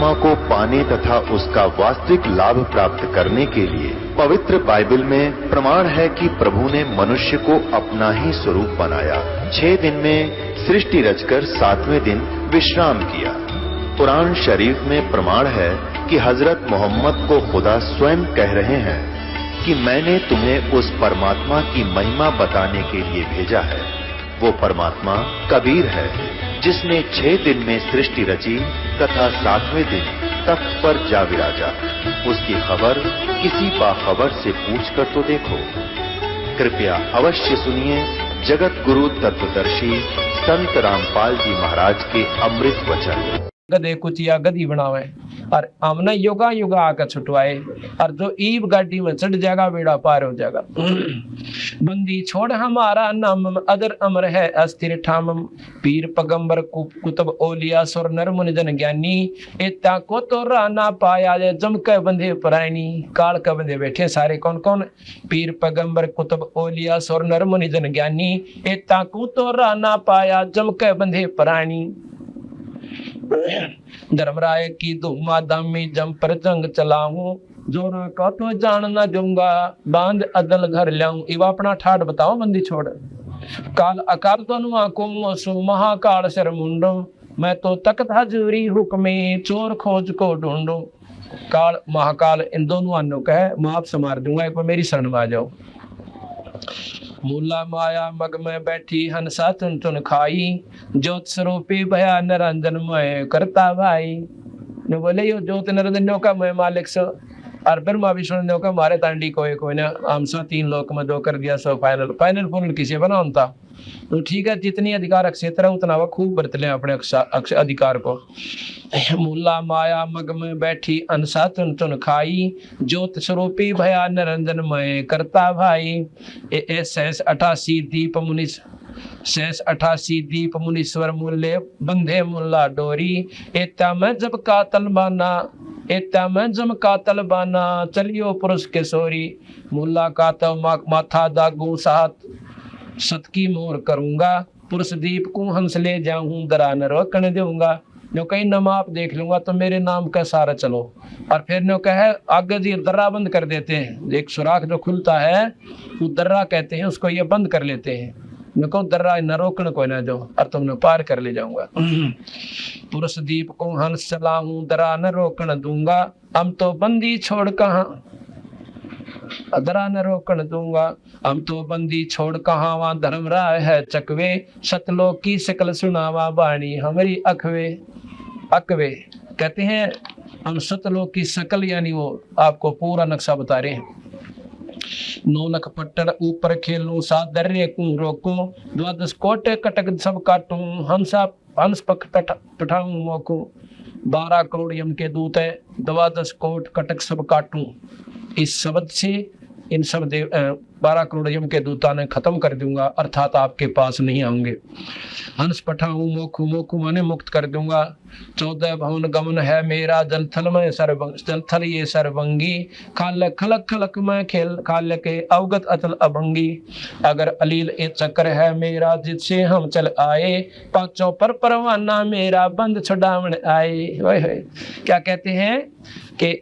परमात्मा को पाने तथा उसका वास्तविक लाभ प्राप्त करने के लिए पवित्र बाइबल में प्रमाण है कि प्रभु ने मनुष्य को अपना ही स्वरूप बनाया। 6 दिन में सृष्टि रचकर 7वें दिन विश्राम किया। कुरान शरीफ में प्रमाण है कि हजरत मोहम्मद को खुदा स्वयं कह रहे हैं कि मैंने तुम्हें उस परमात्मा की महिमा बताने के लिए भेजा है। वो परमात्मा कबीर है जिसने 6 दिन में सृष्टि रची तथा 7वें दिन तख्त पर जा विराजा। उसकी खबर किसी बाखबर से पूछकर तो देखो। कृपया अवश्य सुनिए जगत गुरु तत्वदर्शी संत रामपाल जी महाराज के अमृत वचन। गधे कुचिया गधी बनावे और हमने योगा योगा आकर छुटवाए और जो ईब गाड़ी में चढ़ जाएगा बेड़ा पार हो जाएगा। बंदी छोड़ हमारा नाम अदर अमर है अस्थिर ठामम। पीर पगंबर कुतुब ओलिया सुर नर मुनि जन ज्ञानी एता को तो राना पाया जे जम के बंधे परायणी। काल के बंधे बैठे सारे कौन कौन? पीर पगंबर कुतुब ओलिया सुर नर मुनि जन ज्ञानी एता को तो राना पाया जम के बंधे परायणी। धर्मराय की धूमा दामी जम पर जंग चलाऊं जोरा का तो जान न दूंगा बांध अदल घर लाऊं। इवा अपना ठाट बताओ बंदी छोड़। काल अकाल तो नुआ को मोसु महाकाल सर मुंडो मैं तो तख्त हजूरी हुक्मे चोर खोज को ढूंढो। काल महाकाल इन दोनों अन्नों का है माफ समार दूंगा एक बार मेरी शरण में आ जाओ। मूला माया मग में बैठी हंसा तुन तुन खाई ज्योत स्वरूपी भया निरंजन मय करता भाई। ने बोले यो ज्योत निरंजन का मैं मालिक सो और ब्रह्मा विष्णु ने का मारे तांडी कोई ना हम सा 3 लोक में दो कर दिया सो फाइनल पूर्ण किसे बनाऊं था। तो ठीक है जितनी अधिकार क्षेत्र है उतना वह खूब बरत ले अपने अधिकार को। मूला माया मग में बैठी अनसा तुन तुन खाई ज्योत स्वरूपी भया निरंजन मय करता भाई। शेष 88 दीप मुनि शेष 88 दीप मुनीश्वर मूल्य बंधे मुल्ला डोरी। एता में जब कातल बाना एता में जम कातल बाना चलियो पुरुष के सोरी। मुल्ला कातल माथा दागू साथ सत की मोर करूंगा पुरुष दीप को हंस ले जाऊं दरा न रोकने दूंगा। नो कहीं नमाप देख लूंगा तो मेरे नाम का सारा चलो। और फिर नो कहे आगे जी दर्रा बंद कर देते हैं। एक सुराख जो खुलता है वो दर्रा कहते हैं उसको ये बंद कर लेते हैं। नको दर्रा न रोकने कोई ना दो और तुमने पार कर ले जाऊंगा। पुरुष दीप को हंस चलाऊं दरा न रोकन दूंगा हम तो बंदी छोड़ कहाँ दरा न रोकन दूंगा। हम तो बंदी छोड़ कहाँ वहाँ धर्म राय है चकवे सतलोक की शकल सुनावा बाणी हमारी अखवे। अकवे कहते हैं हम सतलोक की शकल यानी वो आपको पूरा नक्शा बता रहे हैं। 9 लख पट्टर ऊपर खेलूं 7 दर्रे को रोको 12 कोटे कटक सब काटूं हंस पक पठाऊं मोको। 12 करोड़ यम के दूत है 12 कोट कटक सब काटूं। इस शब्द से इन सब 12 करोड़ यम के दूता ने खत्म कर दूंगा अर्थात आपके पास नहीं आऊंगे। हंस पठाऊं मोखू मोखू माने मुक्त कर दूंगा। 14 भवन गमन है मेरा जलथल में जलथल ये सरभंगी खाल खलक खलक में खेल खाल के अवगत अचल अभंगी। अगर अलील ए चक्र है मेरा जिससे हम चल आए पांचों पर परवाना मेरा बंद छुड़ावन आए। क्या कहते हैं कि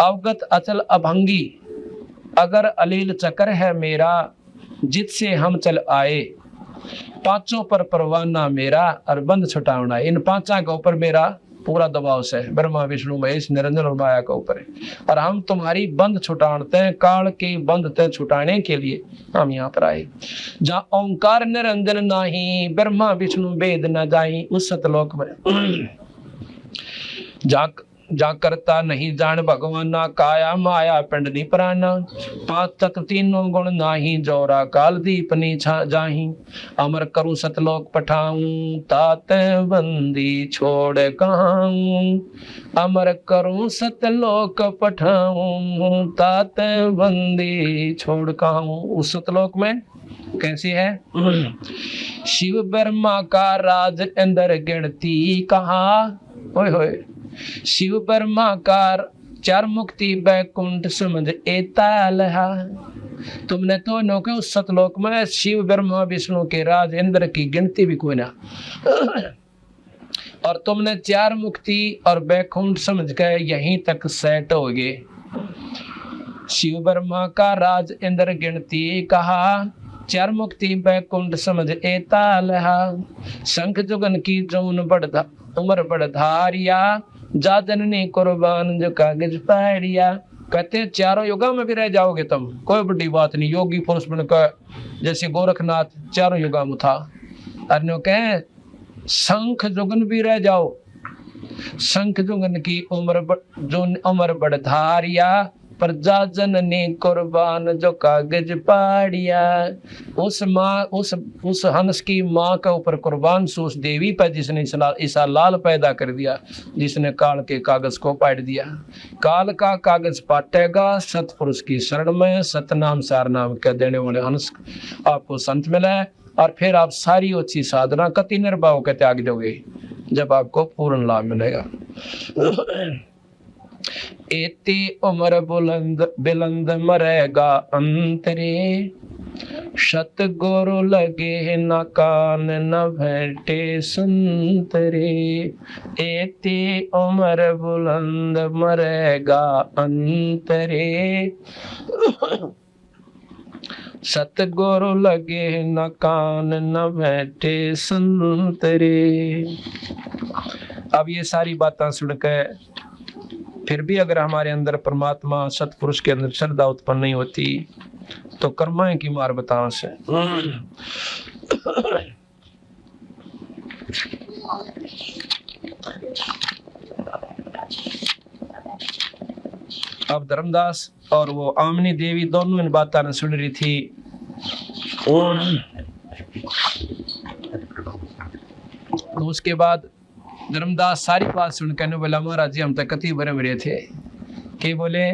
अवगत अचल अभंगी अगर अलील चक्र है मेरा जिससे हम चल आए पांचों पर परवाना मेरा और बंद छुटावना। इन 5 के ऊपर मेरा पूरा दबाव से ब्रह्मा विष्णु महेश निरंजन और माया के ऊपर है और हम तुम्हारी बंद छुटाते हैं काल के बंद ते छुटाने के लिए हम यहाँ पर आए। जहाँ ओंकार निरंजन नाही ब्रह्मा विष्णु वेद न जाई उस सतलोक में जा करता नहीं जान भगवाना काया माया पिंडनी प्राणा 5 तक 3 गुण नाही जोरा काल दीपनी जाही। अमर करूं सतलोक पठाऊं तात बंदी छोड़ कहाऊं। अमर करूं सतलोक पठाऊं तात बंदी छोड़ कहाऊं। उस सतलोक में कैसे है? शिव ब्रह्मा का राज अंदर गिनती कहा होय होय। शिव ब्रह्मा का 4 मुक्ति बैकुंठ समझ एतालहा। तुमने तो नौके उस सतलोक में शिव ब्रह्मा विष्णु के राज इंद्र की गिनती भी कोई ना। और तुमने चार मुक्ति और बैकुंठ समझ के यहीं तक सेट हो गए। शिव ब्रह्मा का राज इंद्र गिनती कहा, चार मुक्ति बैकुंठ समझ एता लहा। शंख जुगन की जौन बढ़ा उम्र बढ़धारिया, जा जननी कुर्बान जो कागज पाड़िया। कहते हैं चारों युगों में भी रह जाओगे तुम, कोई बड़ी बात नहीं। योगी पुरुष बनकर जैसे गोरखनाथ चारों युगों में था। अन्यों कहे शंख जुगन भी रह जाओ, शंख जुगन की उम्र बढ़धारिया, पर जा जननी कुर्बान जो कागज पाड़िया। उस माँ उस हंस की माँ के ऊपर कुर्बान से उस देवी पर जिसने ईसा लाल पैदा कर दिया, जिसने काल के कागज को पाट दिया। काल का कागज पाटेगा सतपुरुष की शरण में, सतनाम सार नाम के देने वाले हंस आपको संत मिले, और फिर आप सारी अच्छी साधना कति निर्भाव के त्याग दोगे, जब आपको पूर्ण लाभ मिलेगा। एती उम्र बुलंद मरेगा अंतरे, सतगुरु लगे न कान न भेंटे संतरे। एती उम्र बुलंद मरेगा अंतरे, सतगुरु लगे न कान न बैठे संतरे। अब ये सारी बातें सुनकर फिर भी अगर हमारे अंदर परमात्मा सतपुरुष के अंदर श्रद्धा उत्पन्न नहीं होती तो कर्माएं की मार बताओ से। अब धर्मदास और वो आमनी देवी दोनों इन बातें सुन रही थी। तो उसके बाद धर्मदास सारी बात सुन कहने बोला, महाराज जी हम तक कति बरे मरे थे के बोले,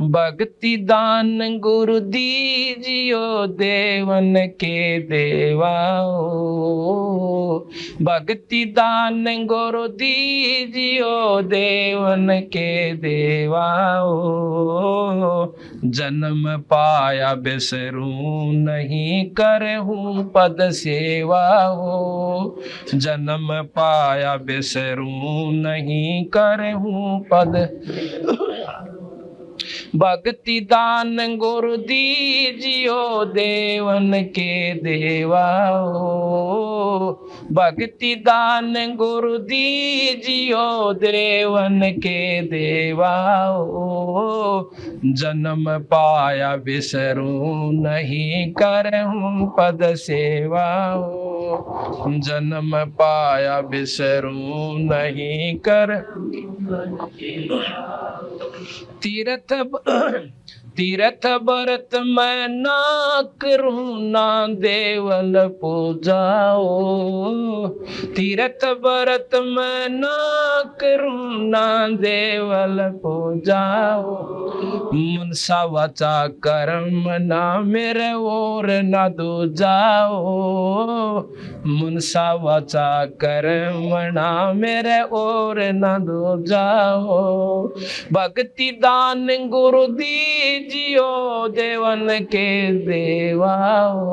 भक्ति दान गुरु दीजियो देवन के देवाओ। भक्ति दान गुरु दीजियो देवन के देवाओ। जन्म पाया बिसरू नहीं करहूं पद सेवा हो। जन्म पाया बिसरू नहीं करहूं पद। भक्ति दान गुरु दीजियो देवन के देवाओ। भक्ति दान गुरु दीजियो देवन के देवाओ। जन्म पाया बिसरू नहीं करहूं पद सेवाओ। जन्म पाया बिसरू नहीं कर। तीर्थ व्रत मैं ना करूं ना देवल पूजाओ। तीर्थ व्रत मैं ना करूं ना देवल पूजाओ। मनसा वाचा कर्म ना मेरे और ना दूजाओ। मनसा वाचा कर्म ना मेरे और ना दूजाओ। भक्ति दान गुरु दीजियो देवन के देवाओ।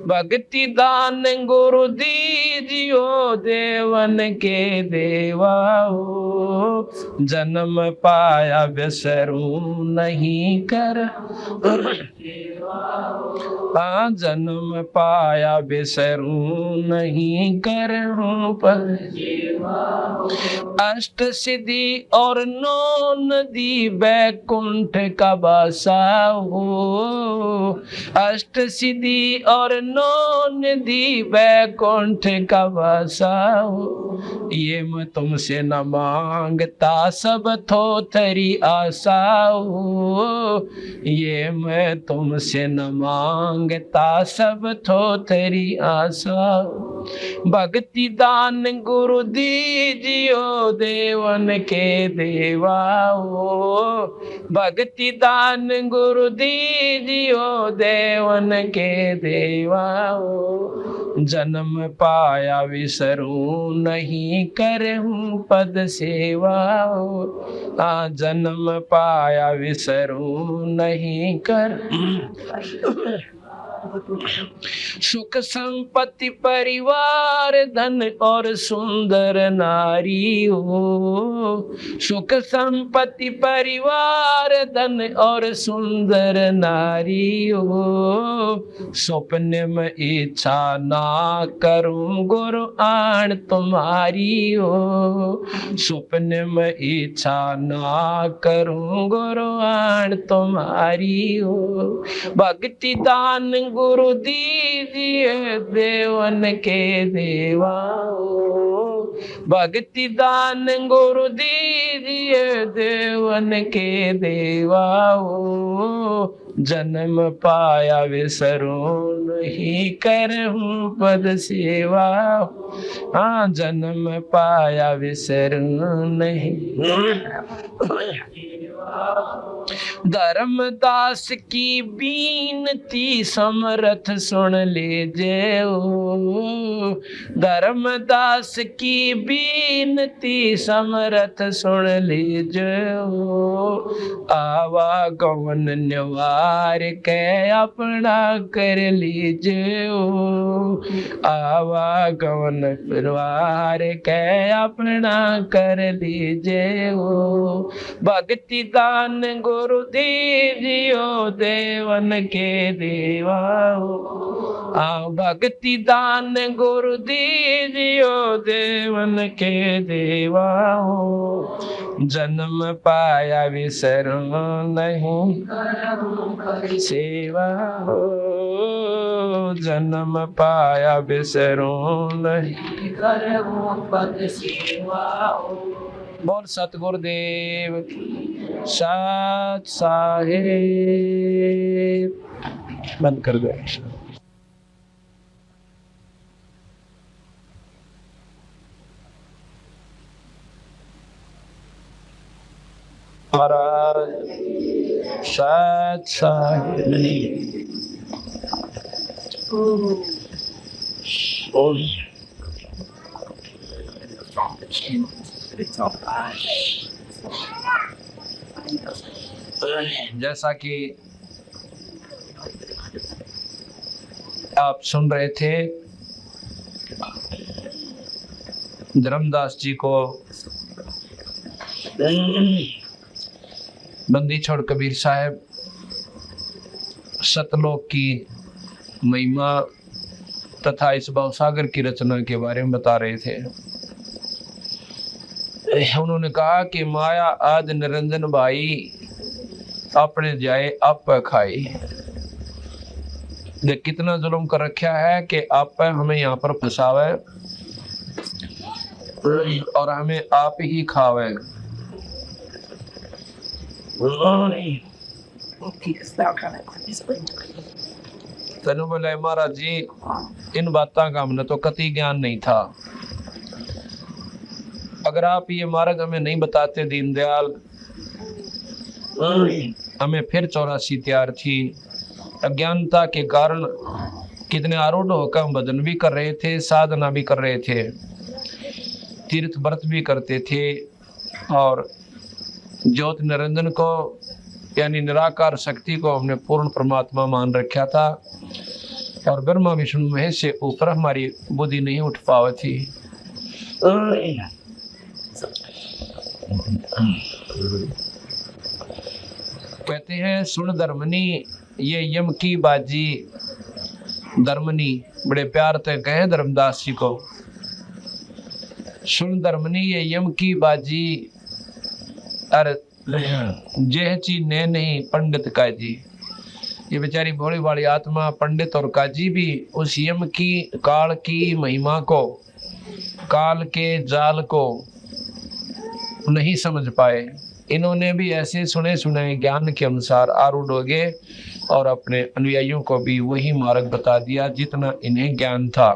भक्ति दान गुरु दीजियो देवन के देवाओ। जन्म पाया बिसरू नहीं कर। जन्म पाया बिसरू नहीं कर पर। अष्ट सिद्धि और नौ नदी बैकुंठ का बासा हो। अष्ट सिद्धि और नौ नदी बैकुंठ का बासा हो। ये मैं तुमसे न मांगता सब थोथरी आशा हो। ये मैं तुमसे न मांगता सब थोथरी आशा। भक्ति दान गुरु दीजियो देवन के देवाओ। भक्ति दान गुरु दीजियो देवन के देवाओ। जन्म पाया विसरू नहीं करहूं पद सेवाओ। जन्म पाया विसरू नहीं कर। सुख संपत्ति परिवार धन और सुंदर नारी हो। सुख संपत्ति परिवार धन और सुंदर नारी हो। स्वप्न में इच्छा ना करूं गुरु आन तुम्हारी हो। स्वप्न में इच्छा ना करूं गुरु आन तुम्हारी हो। भक्ति दान गुरु दीजिए देवन के देवा हो। भक्ति दान गुरु दीजिए देवन के देवा हो। जन्म पाया विसरूं नहीं करहूं पद सेवा। हाँ जन्म पाया विसरूं नहीं। धर्मदास की बीनती समर्थ सुन लीजिए ओ। धर्मदास की बीनती समर्थ सुन लीजिए ओ। आवागमन निवार के अपना कर लीजिए ओ। आवागमन निवार के अपना कर लीजिए ओ। भक्ति दान गुरु दीजियो देवन के देवा हो। आओ भक्ति दान गुरु दीजियो देवन के देवा हो। जन्म पाया विसरूं नहीं सेवा हो। जन्म पाया विसरूं नहीं पद सेवा हो। बोल सतगुरुदेव सत साहिब। बंद कर दो। महाराज सत साहिब। जैसा कि आप सुन रहे थे, धर्मदास जी को बंदी छोड़ कबीर साहब सतलोक की महिमा तथा इस भवसागर की रचना के बारे में बता रहे थे। उन्होंने कहा कि माया आदि निरंजन भाई अपने जाए आप खाई। देख कितना जुल्म कर रखा है कि आप हमें यहाँ पर फंसावे और हमें आप ही खावे। तेन बोले महाराज जी इन बातों का हमने तो कति ज्ञान नहीं था। अगर आप ये मार्ग हमें नहीं बताते दीनदयाल, हमें फिर 84 तैयार थी। अज्ञानता के कारण कितने आरूढ़ होकर हम भजन भी कर रहे थे, साधना भी कर रहे थे, तीर्थ व्रत भी करते थे और ज्योति निरंजन को यानी निराकार शक्ति को हमने पूर्ण परमात्मा मान रखा था और ब्रह्मा विष्णु महेश से ऊपर हमारी बुद्धि नहीं उठ पावी थी। कहते हैं सुन धर्मनी ये यम की बाजी। धर्मनी बड़े प्यार से कहे धर्मदास जी को, सुन धर्मनी ये यम की बाजी। अरे जेह ची ने नहीं पंडित काजी। ये बेचारी भोली भाली आत्मा पंडित और काजी भी उस यम की काल की महिमा को, काल के जाल को नहीं समझ पाए। इन्होंने भी ऐसे सुने सुनाए ज्ञान के अनुसार आरूढ़ हो गए और अपने अनुयायियों को भी वही मार्ग बता दिया जितना इन्हें ज्ञान था।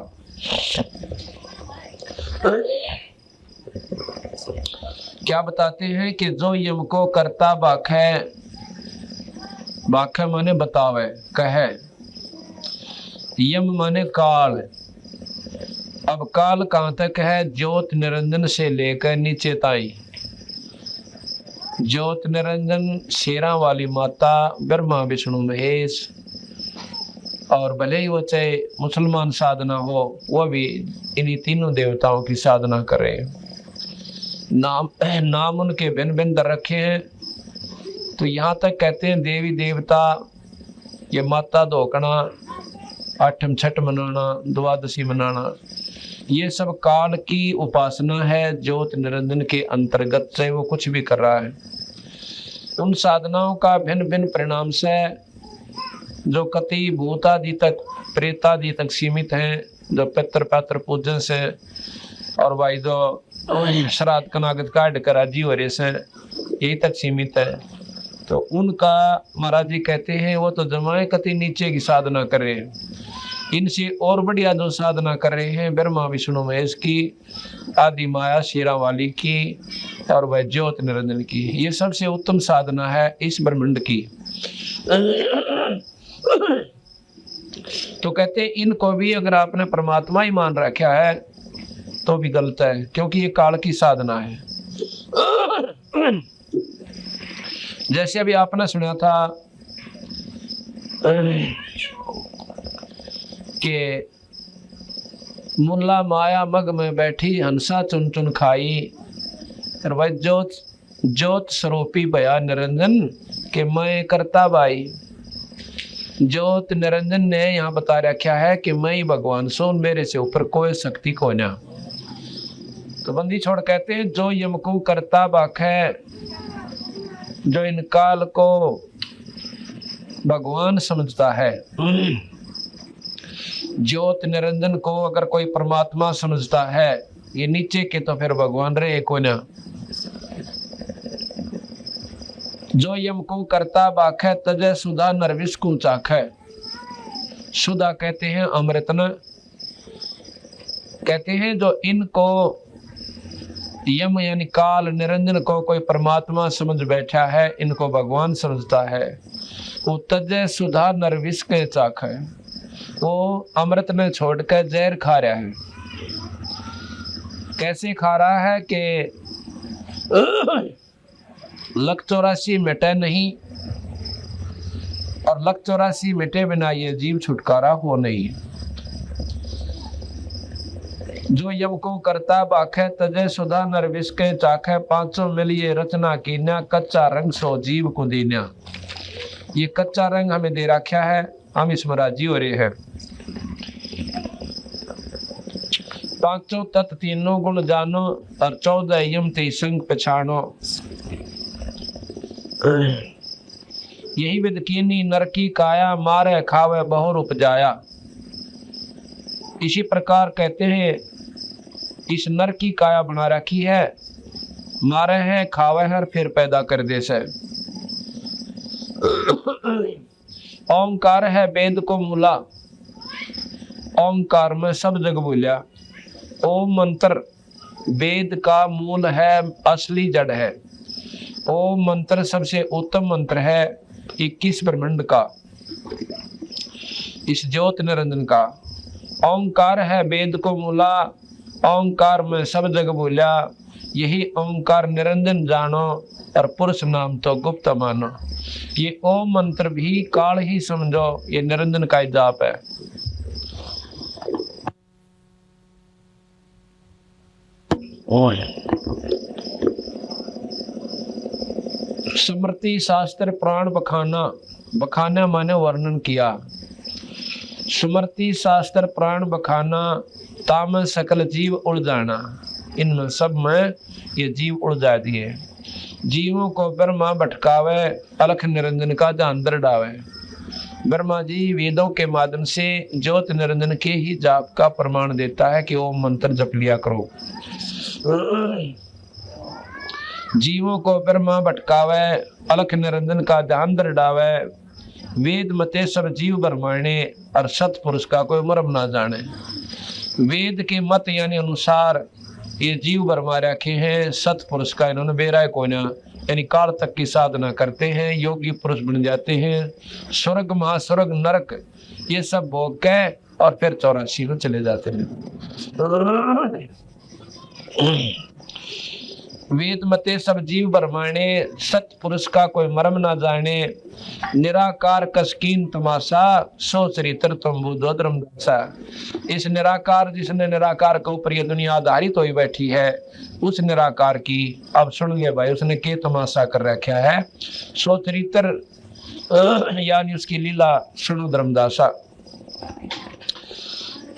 क्या बताते हैं कि जो यम को करता बाखे, बाखे माने बतावे, कहे, यम माने काल। अब काल कहाँ तक है? ज्योत निरंजन से लेकर नीचे ताई। ज्योत निरंजन शेरा वाली माता, ब्रह्मा विष्णु महेश और भले ही वो चाहे मुसलमान साधना हो, वो भी इन्हीं तीनों देवताओं की साधना करें। नाम उनके भिन्न भिन्न दर रखे हैं। तो यहाँ तक कहते हैं देवी देवता, ये माता धोकना, आठम छठ मनाना, द्वादशी मनाना, ये सब काल की उपासना है। ज्योत निरंजन के अंतर्गत से वो कुछ भी कर रहा है। उन साधनाओं का भिन्न भिन्न परिणाम से जो कति भूतादि तक, प्रेतादि तक सीमित हैं, जो पितृ पात्र पूजन से और भाई जो श्राद्ध कनागत काट कर राजी हो रहे से यही तक सीमित है। तो उनका महाराज जी कहते हैं वो तो जमाए कति नीचे की साधना कर रहे हैं। इनसे और बढ़िया जो साधना कर रहे हैं ब्रह्मा विष्णु महेश की, आदि माया शेरा वाली की और वह ज्योत निरंजन की, ये सबसे उत्तम साधना है इस ब्रह्मांड की। तो कहते हैं इनको भी अगर आपने परमात्मा ही मान रखा है तो भी गलत है, क्योंकि ये काल की साधना है। जैसे अभी आपने सुना था कि मुल्ला माया मग में बैठी हंसा चुन चुन खाई, और वह ज्योत स्वरूपी भया निरंजन के मैं करता भाई। ज्योत निरंजन ने यहाँ बता रखा है कि मैं ही भगवान सो, मेरे से ऊपर कोई शक्ति को ना। तो बंदी छोड़ कहते हैं जो यम को करता बाख है, जो इन काल को भगवान समझता है। ज्योत निरंजन को अगर कोई परमात्मा समझता है, ये नीचे के तो फिर भगवान रहे को ना। जो यम को करता बाख है, तजय सुधा नरविश को चाख है। सुधा कहते हैं अमृत न, कहते हैं जो इनको यम यानी काल निरंजन को कोई परमात्मा समझ बैठा है, इनको भगवान समझता है, वो तजय सुधा नरविश के चाख है। वो अमृत में छोड़कर जहर खा रहा है। कैसे खा रहा है कि लक 84 मिटे नहीं, और लक 84 मिटे बिना ये जीव छुटकारा हो नहीं। जो यम को करता बाखे, तजय सुधा नरविश के चाखे, 500 मिलिए रचना कीन्या, कच्चा रंग सो जीव को दीन्या। ये कच्चा रंग हमें दे रखा है, हम इसमें राजी हो रहे हैं। 5 तत्व तीनों गुण जानो, और 14 यम ते संग पछानो। यही विद कीनी नर की काया, मारे खावे बहुर उपजाया। इसी प्रकार कहते हैं इस नर की काया बना रखी है, मारे हैं खावे हैं फिर पैदा कर दे से। ओंकार है वेद को मूला, ओंकार में सब जग बोलिया। ओम मंत्र वेद का मूल है, असली जड़ है। ओम मंत्र सबसे उत्तम मंत्र है 21 ब्रह्मांड का, इस ज्योत निरंजन का। ओंकार है वेद को मूला, ओंकार में सब जग बोलिया। यही ओंकार निरंजन जानो, और पुरुष नाम तो गुप्त मानो। ये ओम मंत्र भी काल ही समझो, ये निरंजन का जाप है। स्मृति शास्त्र प्राण बखाना, बखाना माने वर्णन किया। स्मृति शास्त्र प्राण बखाना, ताम सकल जीव उड़ जाना। इनमें सब में ये जीव उड़ जाती है। जीवों को ब्रह्मा भटकावे, अलख निरंजन का अंदर डावे। ब्रह्मा जी वेदों के माध्यम से ज्योत निरंजन के ही जाप का प्रमाण देता है कि ओम मंत्र जप लिया करो। जीवों को ब्रह्मा भटकावे, अलख निरंजन का अंदर डावे। वेद मते सब जीव ब्रह्माणे, और सतपुरुष का कोई मर्म ना जाने। वेद के मत यानी अनुसार ये जीव बरमा रखे हैं, सतपुरुष का इन्होंने बेरा को ना, यानी काल तक की साधना करते हैं, योगी पुरुष बन जाते हैं। स्वर्ग महास्वर्ग नरक ये सब भोग के और फिर 84 में चले जाते हैं। वेद मते सब जीव बरमाने, सत पुरुष का कोई मर्म ना जाने। निराकार कसकीन तमाशा, सो चरित्र तुम बुद्धो धर्मदासा। इस निराकार, जिसने निराकार के ऊपर ये दुनिया आधारित हुई बैठी है, उस निराकार की अब सुन ले भाई, उसने के तमाशा कर रखा है। सो चरित्र यानी उसकी लीला सुनो धर्मदासा।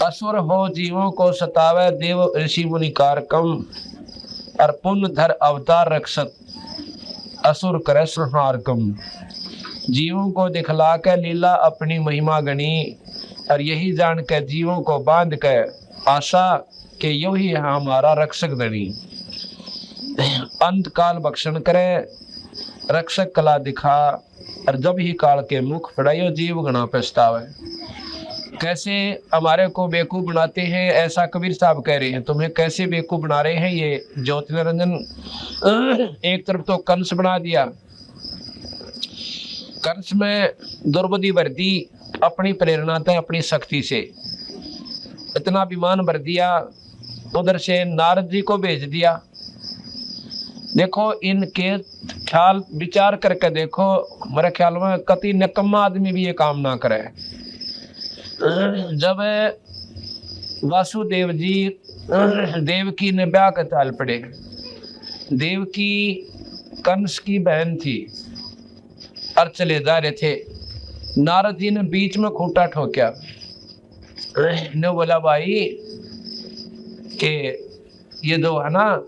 असुर हो जीवों को सतावे, देव ऋषि मुनि कारकम। और पुण्य धर अवतार रक्षत, असुर करे संहार कम। जीवों को दिखला के लीला अपनी महिमा गणी, और यही जान के जीवों को बांध के आशा के यो ही है हमारा रक्षक धनी। अंत काल भक्षण करे, रक्षक कला दिखा, और जब ही काल के मुख पड़ायो जीव गणा पछतावे। कैसे हमारे को बेवकूफ बनाते हैं, ऐसा कबीर साहब कह रहे हैं। तुम्हें कैसे बेवकूफ बना रहे हैं ये ज्योति निरंजन। एक तरफ तो कंस बना दिया, कंस में दुर्बुद्धि भर दी अपनी प्रेरणा से, अपनी शक्ति से इतना अभिमान भर दिया। उधर से नारद जी को भेज दिया। देखो इनके ख्याल विचार करके देखो, मेरे ख्याल में कति निकम्मा आदमी भी ये काम ना करे। जब वासुदेव जी देवकी ने ब्याह का ताल पड़े, देवकी कंस की बहन थी और चले जा रहे थे, नारद जी ने बीच में खूंटा ठोका, ने बोला भाई कि ये दो है ना,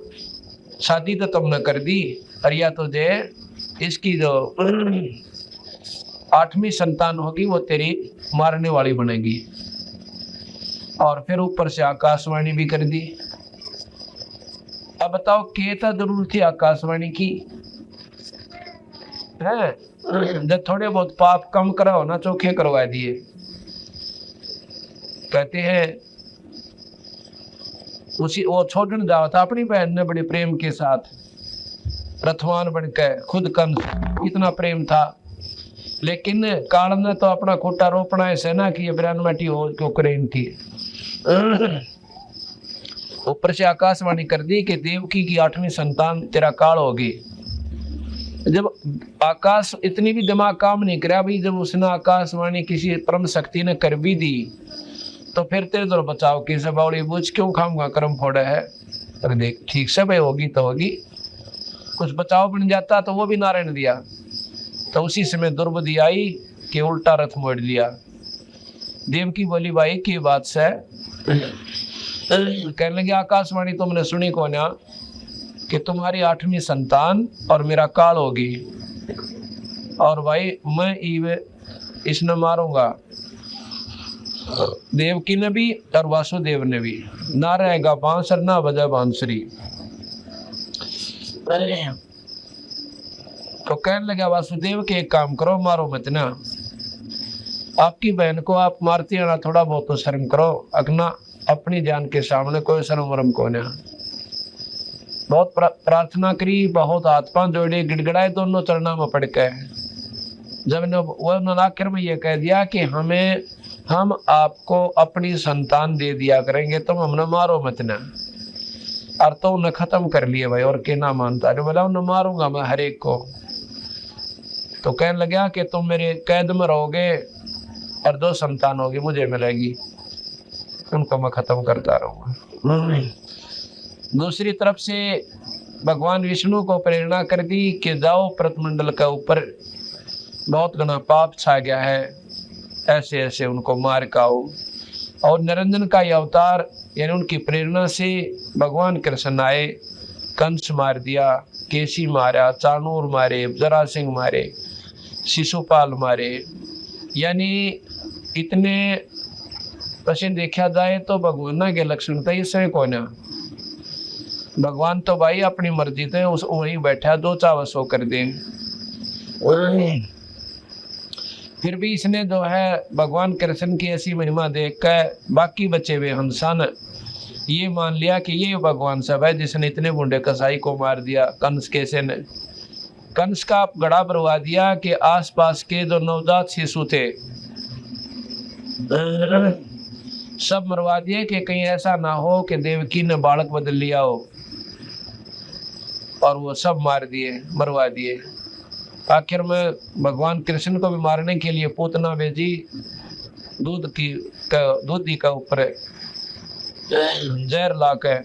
शादी तो तुमने कर दी, और या तुझे इसकी जो 8वीं संतान होगी वो तेरी मारने वाली बनेगी। और फिर ऊपर से आकाशवाणी भी कर दी। अब बताओ क्या जरूरत थी आकाशवाणी की है? जब थोड़े बहुत पाप कम कराओ ना, चोखे करवा दिए। कहते हैं उसी वो छोड़ने जावा था अपनी बहन ने बड़े प्रेम के साथ, रथवान बनकर खुद कंस, इतना प्रेम था। लेकिन काल ने तो अपना खोटा रोपना है सेना की 92 हो क्यों करें थी। ऊपर से आकाशवाणी कर दी कि देवकी की 8वीं संतान तेरा काल होगी। जब आकाश इतनी भी दिमाग काम नहीं करा भाई, जब उसने आकाशवाणी किसी परम शक्ति ने कर भी दी, तो फिर तेरे तो बचाव की से बावड़ी बुझ क्यों खाऊंगा, कर्म फोड़ा है। अरे देख ठीक से भाई होगी तो होगी, कुछ बचाव बन जाता तो वो भी नारायण दिया। तो उसी समय दुर्बुद्धि आई कि उल्टा रथ मोड़ लिया। देवकी बोली भाई की बात से, कहने लगे आकाशवाणी तुमने सुनी को ना कि तुम्हारी 8वीं संतान और मेरा काल होगी, और भाई मैं इसने मारूंगा। देवकी ने भी और वासुदेव ने भी, ना रहेगा बांसुर ना बजा बांसुरी। तो कहने लगा वासुदेव के एक काम करो, मारो मत ना, आपकी बहन को आप मारती है ना, थोड़ा बहुत तो शर्म करो, अगना अपनी जान के सामने कोई शर्म वरम को ना। बहुत प्रार्थना करी, बहुत हाथ पांव जोड़े, गिड़गड़ाए दोनों चरणों में पड़ के। जब उन्होंने आखिर में ये कह दिया कि हम आपको अपनी संतान दे दिया करेंगे, तुम हमने मारो मत ना। और तो उन्हें खत्म कर लिए भाई, और के ना मानता, जो बोला उन्हें मारूंगा मैं हर एक को। तो कहने लगा कि तुम मेरे कैद में रहोगे और 2 संतान होगी मुझे मिलेगी, उनको मैं खत्म करता रहूंगा। दूसरी तरफ से भगवान विष्णु को प्रेरणा कर दी कि जाओ प्रतमंडल के ऊपर बहुत घना पाप छा गया है, ऐसे ऐसे उनको मार काओ। और निरंजन का ये अवतार यानी उनकी प्रेरणा से भगवान कृष्ण आए, कंस मार दिया, केसी मारा, चाणूर मारे, जरासिंह मारे, शिशुपाल मारे। यानी इतने वैसे देखा जाए तो भगवान के लक्षण तो इससे कौन है। भगवान तो भाई अपनी मर्जी से उस वहीं बैठा, जो चाव सो कर दे। फिर भी इसने जो है भगवान कृष्ण की ऐसी महिमा देख कर बाकी बचे हुए हंसा ने ये मान लिया कि ये भगवान सब है जिसने इतने बूढ़े कसाई को मार दिया। कंस कैसे ने कंस का गड़ा भरवा दिया कि आसपास के जो नवजात शिशु थे सब मरवा दिए कि कहीं ऐसा ना हो कि देवकी ने बालक बदल लिया हो। और वो सब मार दिए, मरवा दिए। आखिर में भगवान कृष्ण को भी मारने के लिए पूतना भेजी, दूधी का ऊपर जहर लाकर,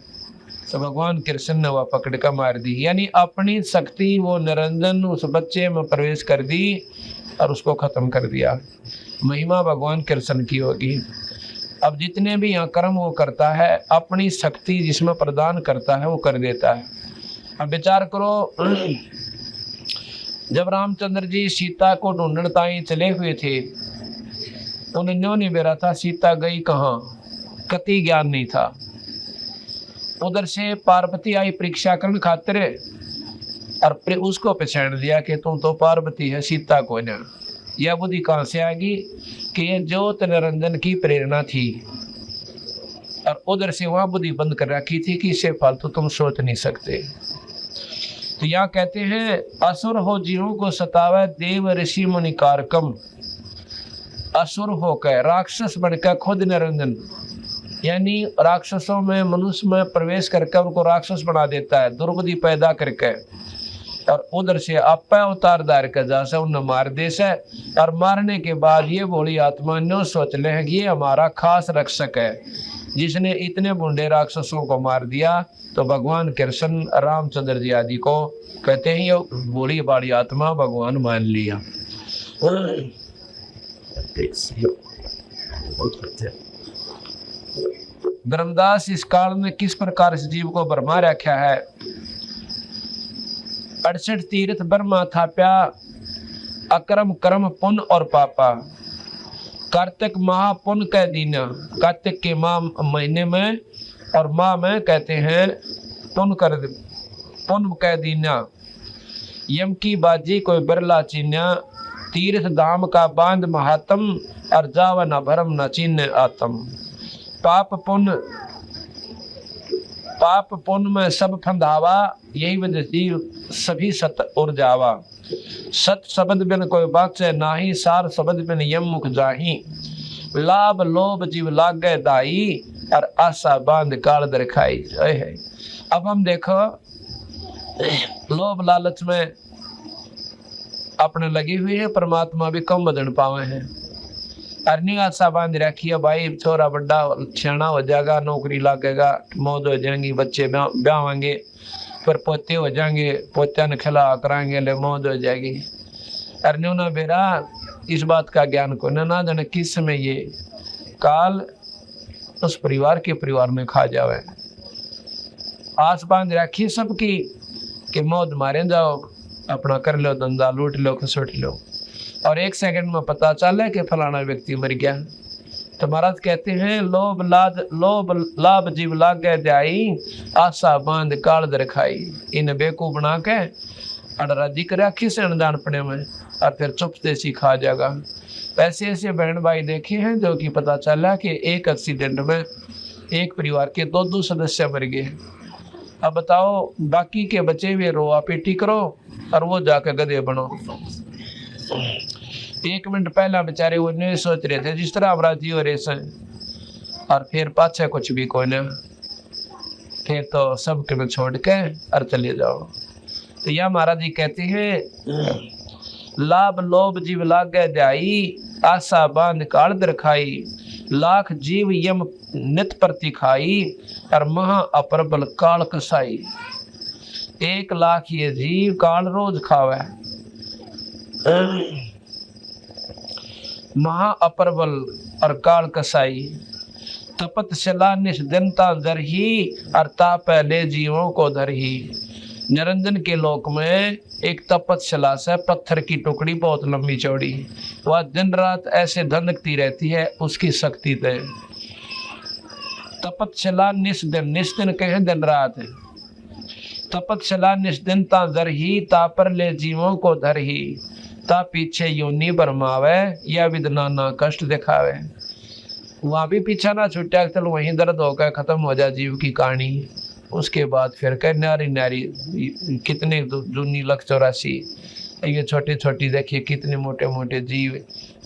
तो भगवान कृष्ण ने वह पकड़ कर मार दी। यानी अपनी शक्ति वो निरंजन उस बच्चे में प्रवेश कर दी और उसको खत्म कर दिया। महिमा भगवान कृष्ण की होगी। अब जितने भी यहाँ कर्म वो करता है, अपनी शक्ति जिसमें प्रदान करता है वो कर देता है। अब विचार करो, जब रामचंद्र जी सीता को ढूंढने ताई चले हुए थे, उन्हें न्यों नहीं बेरा था सीता गई कहाँ, कति ज्ञान नहीं था। उधर से पार्वती आई परीक्षा करने खातिर, और उसको पहचान लिया कि तुम तो पार्वती है, सीता को न। यह बुद्धि कहाँ से आएगी कि ये ज्योत निरंजन की प्रेरणा थी, और उधर से वहां बुद्धि बंद कर रखी थी कि इससे फालतू तुम सोच नहीं सकते। तो यहाँ कहते हैं, असुर हो जीवों को सतावे देव ऋषि मुनि कारकम। असुर होकर, राक्षस बनकर खुद निरंजन, यानी राक्षसों में मनुष्य में प्रवेश करके उनको राक्षस बना देता है, दुर्बुद्धि पैदा करके, और उधर से आप अवतार धार कर जा से उन्हें मार दे से। और मारने के बाद ये भोली आत्मा न्यों सोच ले कि ये हमारा खास रक्षक है, जिसने इतने बूढ़े राक्षसों को मार दिया। तो भगवान कृष्ण रामचंद्र जी आदि को कहते हैं ये भोली बाड़ी आत्मा भगवान मान लिया। धर्मदास इस काल में किस प्रकार इस जीव को बरमा रखा है। 68 तीर्थ ब्रह्मा थाप्या, अक्रम कर्म पुण्य और पापा। कार्तिक महापुण्य कह दीना, कार्तिक के माह महीने में और माह में कहते हैं पुण्य कह दीना। यम की बाजी कोई बिरला चीन्या, तीर्थ धाम का बांध महात्म, और जावा न भरम न चिन्ह आत्म। पाप पुण्य में सब फंदावा, यही वजह जीव सभी सत उड़ जावा। सत शब्द बिन कोई बात नाही, सार शब्द बिन यम मुख जाही। लाभ लोभ जीव लागे दाई, और आशा बांध काल दरखाई। अब हम देखो, लोभ लालच में अपने लगी हुई है, परमात्मा भी कम बदन पावे हैं। अर्निंग आशा बांध रखी है, भाई छोरा बड़ा सियाना हो जाएगा, नौकरी लगेगा, मौज हो जाएंगी, बच्चे ब्याहेंगे, फिर पोते हो जाएंगे, पोत्या ने खिला कराएंगे, ले मौज हो जाएगी। अर्नियों ना बेरा इस बात का ज्ञान को ना जाने किस समय ये काल उस परिवार के परिवार में खा जावे। आस बांध रखी सबकी कि मौज मारे जाओ, अपना कर लो धंधा, लूट लो, खसोट लो, और 1 सेकंड में पता चला कि फलाना व्यक्ति मर गया। तो महाराज कहते हैं, लोभ लाभ जीव लागे जाई, आशा बांध काल दरखाई। इन बेकूफ बना के अड़राजी कर रखी से अनजान पड़े में, और फिर चुप देसी खा जाएगा। ऐसे ऐसे बहन भाई देखे हैं जो कि पता चला कि एक एक्सीडेंट में एक परिवार के 2 सदस्य मर गए। अब बताओ, बाकी के बचे हुए रोआ पीटी करो और वो जाकर गधे बनो। 1 मिनट पहला बेचारे वो नहीं सोच रहे थे जिस तरह अब राजी हो रहे हैं, और फिर पाछे कुछ भी कोई ना, फिर तो सब के छोड़ के और चले जाओ। तो यह महाराज जी कहते हैं, लाभ लोभ जीव लागे जाई, आशा बांध काल दरखाई। लाख जीव यम नित प्रति खाई, और महा अप्रबल काल कसाई। 1 लाख ये जीव काल रोज खावे। महा अप्रबल और काल कसाई। तपतशिला निष्दिनता दरही, और ताप ले जीवों को धरही। निरंजन के लोक में एक तपतशिला से पत्थर की टुकड़ी बहुत लंबी चौड़ी, वह दिन रात ऐसे धंधकती रहती है उसकी शक्ति से। तपतशिला निष्दिन कहे दिन रात। तपतशिला निष्दिनता दरही, तापर ले जीवों को धरही। ता पीछे योनि बरमावे, या विदना ना कष्ट दिखावे। वहां भी पीछा ना छुट्या, चलो वहीं दर्द होकर खत्म हो जाए जीव की कहानी। उसके बाद फिर कह नारी नारी कितने जूनी 184, ये छोटे छोटी देखिए कितने मोटे मोटे जीव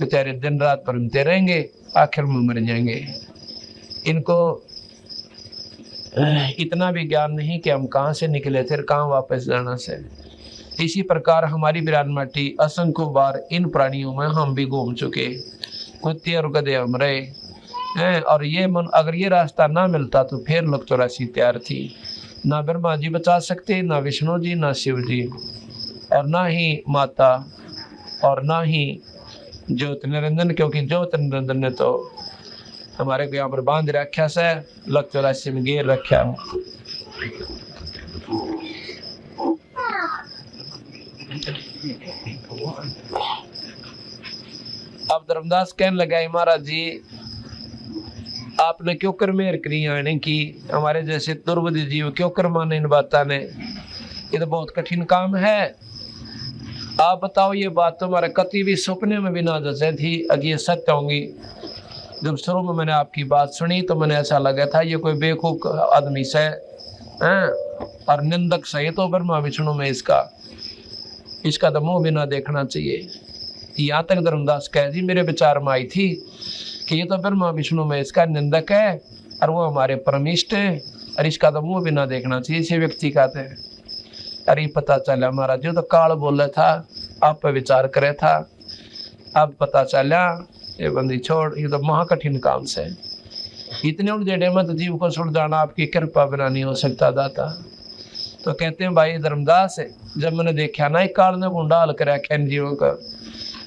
बेचारे दिन रात परमते रहेंगे, आखिर में मर जाएंगे। इनको इतना भी ज्ञान नहीं कि हम कहाँ से निकले थे, कहाँ वापस जाना से। इसी प्रकार हमारी बिरान माटी असंख्य बार इन प्राणियों में हम भी घूम चुके, कुत्ते और गधे हम रहे हैं। और ये मन अगर ये रास्ता ना मिलता तो फिर लोग 84 तैयार थी। ना ब्रह्मा जी बचा सकते, ना विष्णु जी, ना शिव जी, और ना ही माता, और ना ही ज्योत निरंजन, क्योंकि ज्योत निरंजन ने तो हमारे को यहाँ पर बांध रखा से, लग 84 में घेर रखा। अब धर्मदास कहने लगा, महाराज जी आपने क्यों कर मेहर करी आने की, हमारे जैसे दुर्बुद्धि जीव क्यों कर माने इन बातों ने, ये तो बहुत कठिन काम है। आप बताओ, ये बात तो हमारे कति भी सपने में भी ना जैसे थी, अगर ये सत्य होंगी। जब शुरू में मैंने आपकी बात सुनी तो मैंने ऐसा लगा था ये कोई बेवकूफ आदमी से हैं और निंदक सही तो ब्रह्मा विष्णु में इसका तो मुंह भी ना देखना चाहिए। यहाँ तक धर्मदास कह जी मेरे विचार में आई थी कि ये तो ब्रह्मा विष्णु में इसका निंदक है और वो हमारे परमिष्ट है, और इसका तो मुंह भी ना देखना चाहिए इसे व्यक्ति कहते हैं। अरे पता चला महाराज जो तो काल बोला था, आप पे विचार करे था, अब पता चला ये बंदी छोड़, ये तो महाकठिन काम से। इतने उलझे मत जीव को सुलझाना आपकी कृपा बिना नहीं हो सकता दाता। तो कहते हैं भाई धर्मदास, जब मैंने देखा ना काल ने गुंडा हल कर रखा इन जीवों का,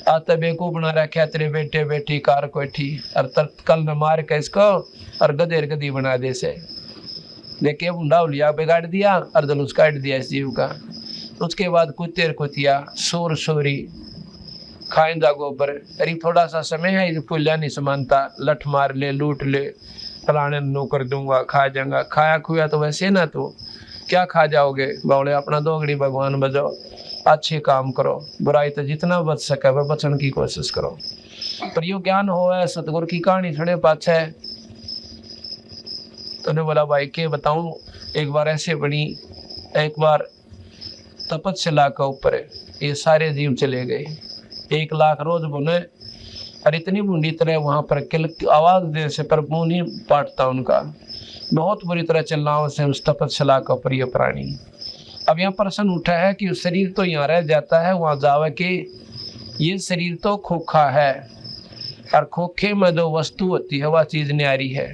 आता बेकूफ बना रखा तेरे बेटे बेटी कार कोठी, और कल न मार के इसको और गधेर गधी बना दे से। देखे गुंडा उलिया बिगाड़ दिया और जलूस काट दिया इस जीव का। उसके बाद कुत्तेर कुतिया सोर सोरी खाएंदा गोबर, अरे थोड़ा सा समय है पुलिया नहीं समानता, लठ मार ले लूट ले फलाने नु कर दूंगा खा जाऊंगा, खाया खुया तो वैसे ना, तो क्या खा जाओगे बावले, अपना दोगड़ी भगवान बजाओ, अच्छे काम करो, बुराई तो जितना बच सके वह बचने की कोशिश करो। पर यो ज्ञान हो है सतगुरु की कहानी थोड़े पाछे है। तो ने बोला भाई के बताऊं, एक बार ऐसे बनी, एक बार तपस्या का ऊपर ये सारे जीव चले गए, 1 लाख रोज बुने, और इतनी बूंदी तरह वहां पर किल आवाज दे से पर मुंह नहीं पाटता उनका, बहुत बुरी तरह चलना से उस तपस्या का प्रिय प्राणी। अब यहाँ प्रश्न उठा है कि शरीर तो यहाँ रह जाता है, वहां जावे कि ये शरीर तो खोखा है, और खोखे में जो वस्तु होती है वह चीज न्यारी है।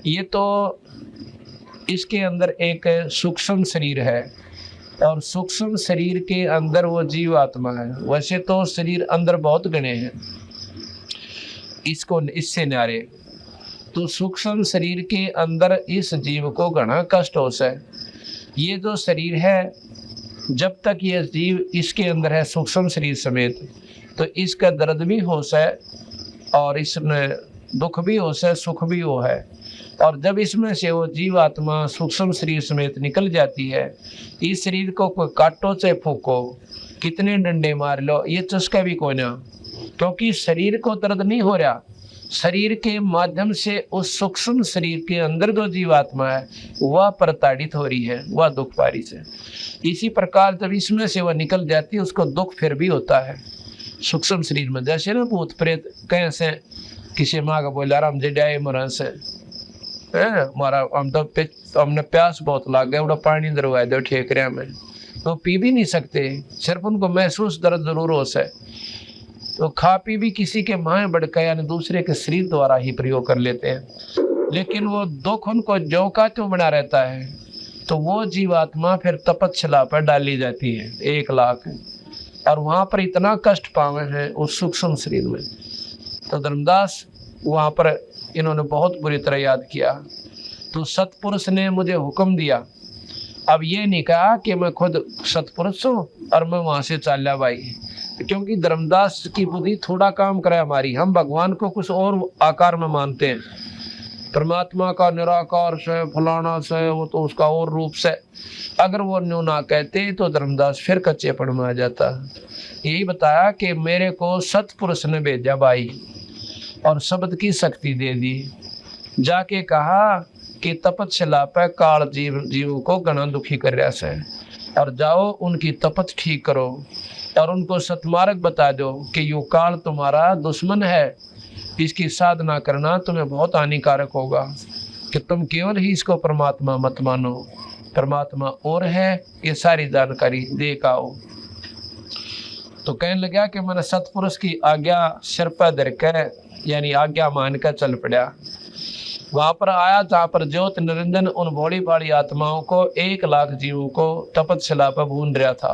ये तो इसके अंदर एक सूक्ष्म शरीर है, और सूक्ष्म शरीर के अंदर वो जीव आत्मा है। वैसे तो शरीर अंदर बहुत गणे हैं, इसको इससे न्यारे, तो सूक्ष्म शरीर के अंदर इस जीव को घना कष्ट हो से। ये जो शरीर है, जब तक ये जीव इसके अंदर है सूक्ष्म शरीर समेत, तो इसका दर्द भी हो से, और इसमें दुख भी हो से, सुख भी हो है। और जब इसमें से वो जीव आत्मा सूक्ष्म शरीर समेत निकल जाती है, इस शरीर को कोई काटो से फूको, कितने डंडे मार लो, ये चस्का भी कोई ना, क्योंकि शरीर को दर्द नहीं हो रहा, शरीर के माध्यम से उस सूक्ष्म शरीर के अंदर जो जीवात्मा है वह प्रताड़ित हो रही है, वह दुख पा रही है। इसी प्रकार जब इसमें से वह निकल जाती है उसको दुख फिर भी होता है सूक्ष्म शरीर में। जैसे ना भूत प्रेत कैसे किसी माँ का बोला राम जी डाय मरा से मारा, हम तो हमने प्यास बहुत लाग गया, उड़ा पानी दरवाए दो ठेकरिया में, तो पी भी नहीं सकते, सिर्फ उनको महसूस दर्द जरूर हो से। तो खा पी भी किसी के माए बढ़का यानी दूसरे के शरीर द्वारा ही प्रयोग कर लेते हैं, लेकिन वो दुख उनको जो का त्यों बना रहता है। तो वो जीवात्मा फिर तपस्या पर डाली जाती है 1 लाख, और वहां पर इतना कष्ट पावे हैं उस सूक्ष्म शरीर में। तो धर्मदास वहां पर इन्होंने बहुत बुरी तरह याद किया। तो सतपुरुष ने मुझे हुक्म दिया, अब ये नहीं कहा कि मैं खुद सतपुरुष हूँ और मैं वहां से चाल्या भाई, क्योंकि धर्मदास की बुद्धि थोड़ा काम करे हमारी, हम भगवान को कुछ और आकार में मानते हैं, परमात्मा का निराकार से फलाना से, वो तो उसका और रूप से। अगर वो न्यू ना कहते तो धर्मदास फिर कच्चेपन में आ जाता। यही बताया कि मेरे को सतपुरुष ने भेजा भाई और शब्द की शक्ति दे दी, जाके कहा कि तपस्या पे काल जीव को घना दुखी कर रहा है, और जाओ उनकी तपत ठीक करो और उनको सतमार्ग बता दो कि यो काल तुम्हारा दुश्मन है, इसकी साधना करना तुम्हें बहुत हानिकारक होगा। कि तुम केवल ही इसको परमात्मा मत मानो, परमात्मा और है, ये सारी जानकारी दे के आओ। तो कहने लगा कि मैंने सतपुरुष की आज्ञा सिर पर धर के यानी आज्ञा मान कर चल पड़ा। वहां पर आया जहाँ पर ज्योत निरंजन उन भोली भाली आत्माओं को 1 लाख जीवों को तपस्या पर भून रहा था।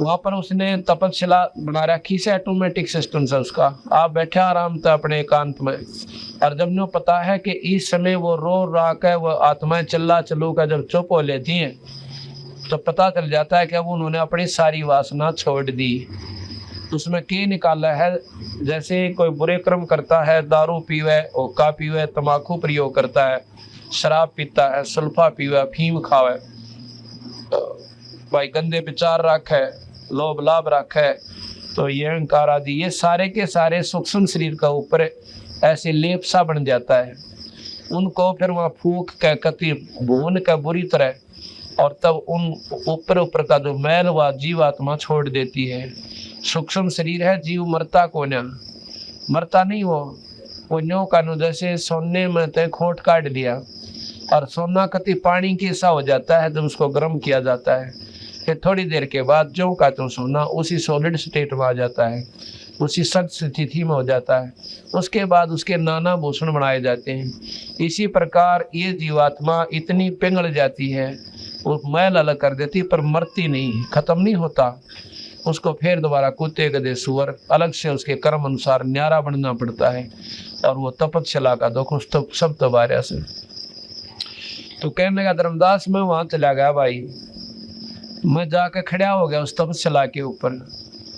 वहां पर उसने तपस्या बना रखी से, ऑटोमेटिक सिस्टम से उसका। आप बैठे आराम से अपने एकांत में, और जब नो पता है कि इस समय वो रो रहा के वो आत्माएं चिल्ला चलू का जब चुप हो लेती हैं तो पता चल जाता है कि अब उन्होंने अपनी सारी वासना छोड़ दी। उसमें के निकाला है, जैसे कोई बुरे कर्म करता है, दारू पीवे, ओका पीवे, तम्बाकू प्रयोग करता है, शराब पीता है, सुल्फा पीवे, अफीम खावे, भाई गंदे विचार रखे, लोभ लाभ रखे, तो ये अहंकार आदि ये सारे के सारे सूक्ष्म शरीर का ऊपर ऐसे लेप सा बन जाता है। उनको फिर वहाँ फूक के कति भून के बुरी तरह, और तब उन ऊपर का जो मैल व जीवात्मा छोड़ देती है। सूक्ष्म शरीर है, जीव मरता को न, मरता नहीं वो न्यो का नो, जैसे सोने में ते खोट काट लिया और सोना कति पानी के सा हो जाता है जब उसको गर्म किया जाता है, फिर थोड़ी देर के बाद जो का तो सोना उसी सॉलिड स्टेट में आ जाता है, उसी सख्त स्थिति में हो जाता है। उसके बाद उसके नाना भूषण बनाए जाते हैं। इसी प्रकार ये जीवात्मा इतनी पिघल जाती है, वो मैल अलग कर देती पर मरती नहीं, खत्म नहीं होता। उसको फिर दोबारा कुत्ते गधे सुअर अलग से उसके कर्म अनुसार न्यारा बनना पड़ता है, और वो तपस्या का दुख उस तो सब तबारा से। तो कहने लगा धर्मदास मैं वहां चला गया भाई, मैं जाकर खड़ा हो गया उस तपस्या के ऊपर।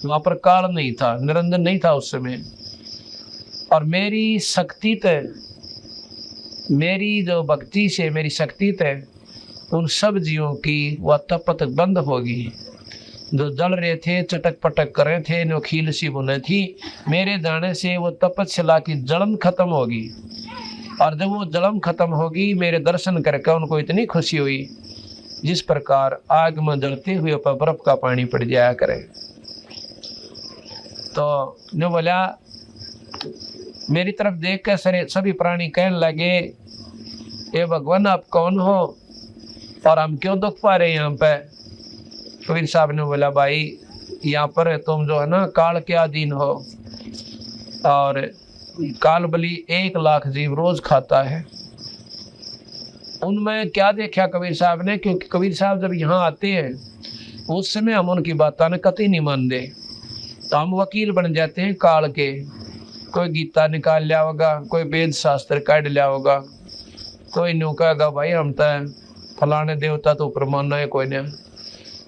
वहां पर काल नहीं था, निरंजन नहीं था उस समय, और मेरी शक्ति थे, मेरी जो भक्ति से मेरी शक्ति थे, उन सब जीवों की वह तपत बंद होगी। जो जल रहे थे, चटक पटक कर रहे थे, नो खील सी बुने थी, मेरे जाने से वो तपस्या की जलन खत्म होगी। और जब वो जलन खत्म होगी, मेरे दर्शन करके उनको इतनी खुशी हुई जिस प्रकार आग में जलते हुए पर बर्फ का पानी पड़ जाया करे। तो ने बोला, मेरी तरफ देख कर सभी प्राणी कहने लगे, ये भगवान आप कौन हो और हम क्यों दुख पा रहे हैं यहाँ पे? कबीर साहब ने बोला, भाई यहाँ पर तुम जो है ना काल के अधीन हो, और काल बलि 1 लाख जीव रोज खाता है। उनमें क्या देखा कबीर साहब ने, क्योंकि कबीर साहब जब यहाँ आते हैं उस समय हम उनकी बातों ने कतई नहीं मानते, तो हम वकील बन जाते हैं काल के। कोई गीता निकाल लिया होगा, कोई वेद शास्त्र काट लिया होगा, कोई न्यू कहेगा भाई हम तो फलाने देवता तो ऊपर मानना है कोई ने।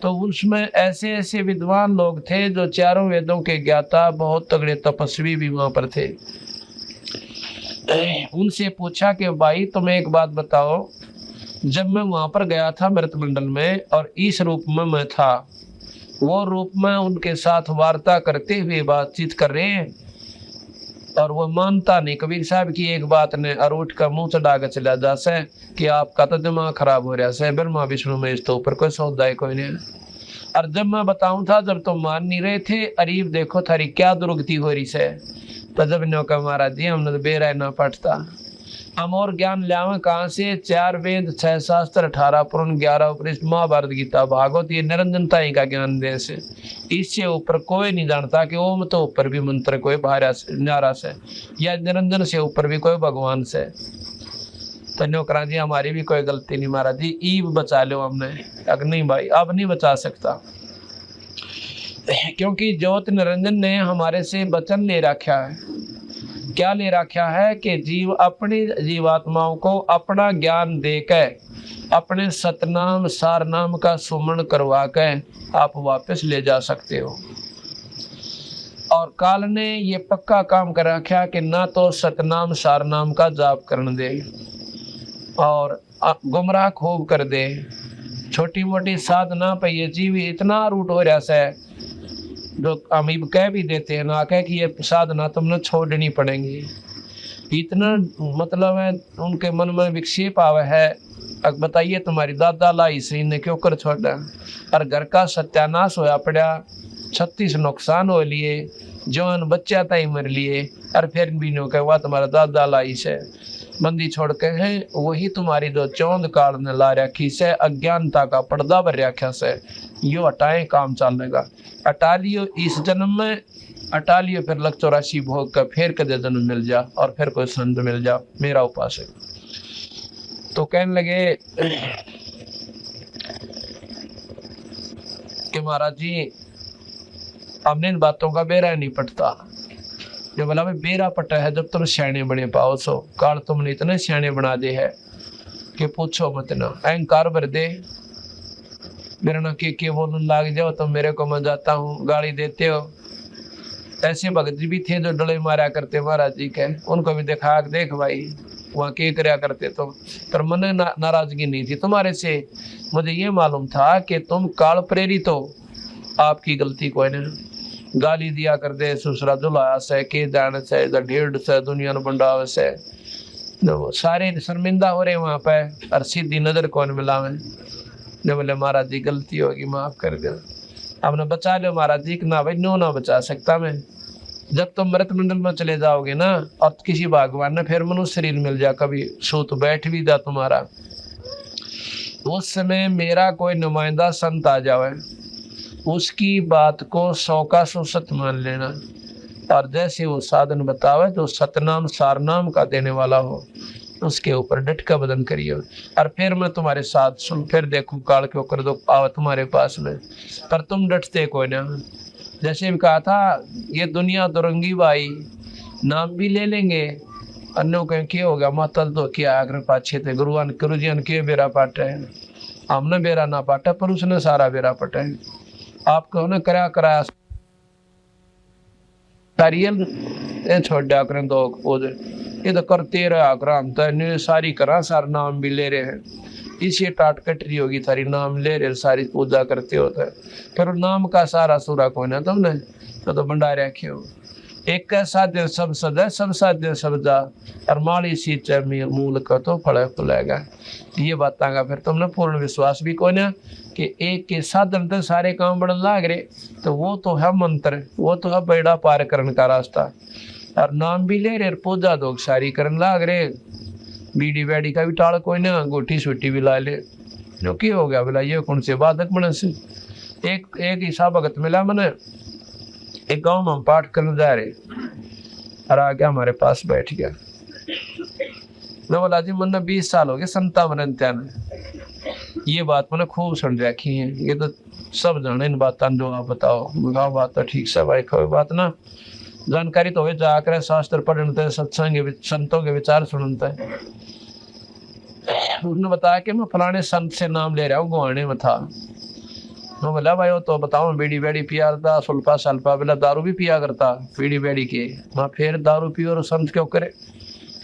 तो उसमें ऐसे ऐसे विद्वान लोग थे जो चारों वेदों के ज्ञाता, बहुत तगड़े तपस्वी भी वहां पर थे। उनसे पूछा कि भाई तुम एक बात बताओ, जब मैं वहां पर गया था मृत मंडल में और इस रूप में मैं था, वो रूप में उनके साथ वार्ता करते हुए बातचीत कर रहे हैं और वो मानता नहीं। कबीर साहब की एक बात ने और उठ कर मुंह चढ़ा के चला जा से कि आपका तो दिमाग खराब हो रहा है, ब्रह्मा विष्णु में इस तो ऊपर कोई सौदा है कोई नहीं। और जब मैं बताऊं था, जब तुम मान नहीं रहे थे, अरीब देखो थारी क्या दुर्गति हो रही से, तो जब नो का महाराज जी हमने तो बेरा ना पढ़ता, हम और ज्ञान लियावे कहाँ से? 4 वेद 6 शास्त्र 18 पुराण 11 उपनिषद महाभारत गीता भागवत, ये निरंजनता ही का ज्ञान दे से। इससे ऊपर कोई नहीं जानता कि ओम तो ऊपर भी मंत्र कोई बाहर न्यारा से, या निरंजन से ऊपर भी कोई भगवान से। तो नौकरा जी हमारी भी कोई गलती नहीं महाराज जी, ईब बचा लो हमने। अगर नहीं भाई अब नहीं बचा सकता, क्योंकि ज्योत निरंजन ने हमारे से वचन ले रखा है। क्या ले रखा है कि जीव अपनी जीवात्माओं को अपना ज्ञान देकर अपने सतनाम सार नाम का सुमरण करवा के आप वापस ले जा सकते हो। और काल ने ये पक्का काम कर रखा कि ना तो सतनाम सार नाम का जाप करने दे और गुमराह खूब कर दे। छोटी मोटी साधना पे ये जीव इतना रूट हो रहा है, जो हम कह भी देते हैं ना कह कि ये साधना तुमने छोड़नी पड़ेगी, इतना मतलब है उनके मन में विक्षेप आवे है। अब बताइए तुम्हारी दादा लाई श्री ने क्यों कर छोड़ा, और घर का सत्यानाश होया पड़ा, 36 नुकसान हो लिए, जवान बच्चा तय मर लिए, और फिर भी नो कह तुम्हारा दादा लाई से। बंदी छोड़ के है वही तुम्हारी जो चौंद काल ने ला रखी से अज्ञानता का पर्दा भर रखा से यो हटाए काम चलेगा। हटा लियो इस जन्म में, हटा लियो फिर लग 84 भोग का, फिर कदे जन्म मिल जा और फिर कोई संत मिल जा मेरा उपासक। तो कहने लगे कि महाराज जी हमने इन बातों का बेरा नहीं पटता। जो बोला भाई बेरा पटा है जब तुम सियाने बने पाओ सो, काल तुमने इतने सियाने बना दे है कि पूछो मत ना। अहंकार भर दे मेरा ना के बोलने लाग जाओ तो मेरे को मैं जाता हूँ, गाली देते हो। ऐसे भगत जी भी थे जो डले मारा करते महाराज जी के, उनको भी देखा देख भाई वहाँ के करया करते तो, पर मन नाराजगी नहीं थी तुम्हारे से। मुझे ये मालूम था कि तुम काल प्रेरित हो, आपकी गलती कोई नहीं। गाली दिया कर दे सुसरा जुलाया से के जान से ढेड़ से दुनिया में बंडाव से, तो सारे शर्मिंदा हो रहे वहाँ पे और सीधी नजर कौन मिलावे। जो बोले महाराज जी गलती होगी माफ कर दो, आपने बचा लो महाराज जी। ना भाई नो ना बचा सकता मैं। जब तुम मृत मंडल में चले जाओगे ना और किसी भगवान ने फिर मनुष्य शरीर मिल जा, कभी सूत बैठ भी जा तुम्हारा, उस समय मेरा कोई नुमाइंदा संत आ जावे, उसकी बात को 100 का 100 सत्य मान लेना। और जैसे वो साधन बतावे जो सतनाम सारनाम का देने वाला हो, उसके ऊपर डट का बदन करिए। और फिर मैं तुम्हारे साथ सुन, फिर देखूं काल क्यों कर दो आवा तुम्हारे पास में, पर तुम डटते कोई ना। जैसे भी कहा था ये दुनिया दुरंगी भाई, नाम भी ले लेंगे अन्यों कहें क्या हो गया माता तो क्या आग्रह पाछे थे गुरु जी ने के बेरा पाटे, हमने बेरा ना पाटा पर उसने सारा बेरा पटे। आपको ने कराया छोड़ दिया करें दो ये तो करते रहा कर सारी करा सारा नाम भी ले रहे हैं, इसी टाट कटरी होगी थारी नाम ले रहे सारी पूजा करते होते हैं, फिर नाम का सारा सूरा कोई ना तुमने तो भंडारे रखे हो। एक साध्य सब सदा सब साध्य सब जा और माली सींचे मूल का तो फल फुलेगा। ये बात का फिर तुमने पूर्ण विश्वास भी कोई ना कि एक के साधन तो सारे काम बढ़ने लाग रहे, तो वो तो है मंत्र, वो तो है बेड़ा पार करने का रास्ता। और नाम भी ले रहे पूजा दो सारी करने लाग रहे, बीड़ी बैड़ी का भी टाल कोई ना, गोटी सूटी भी ला ले। जो की हो गया बोला ये कौन से बाधक बने से। एक ईसा भगत मिला मैंने, एक गांव में हम पाठ करने जा रहे और आ गया हमारे पास बैठ गया। मैं बोला जी मैंने 20 साल हो गए संता मन त्यान, ये बात मैंने खूब सुन रखी है, ये तो सब जाने इन बात जो आप बताओ। गाँव बात तो ठीक से भाई कोई बात ना जानकारी तो हो जाकर शास्त्र पढ़ते सत्संग संतों के विचार सुनते। उसने बताया कि मैं फलाने संत से नाम ले रहा हूँ, गुआने में था। मैं बोला भाई वो तो बताओ बीड़ी बैड़ी पिया करता, सुल्फा सल्फा, बोला दारू भी पिया करता बीड़ी बैड़ी के। मैं फिर दारू पियो और संत क्यों करे,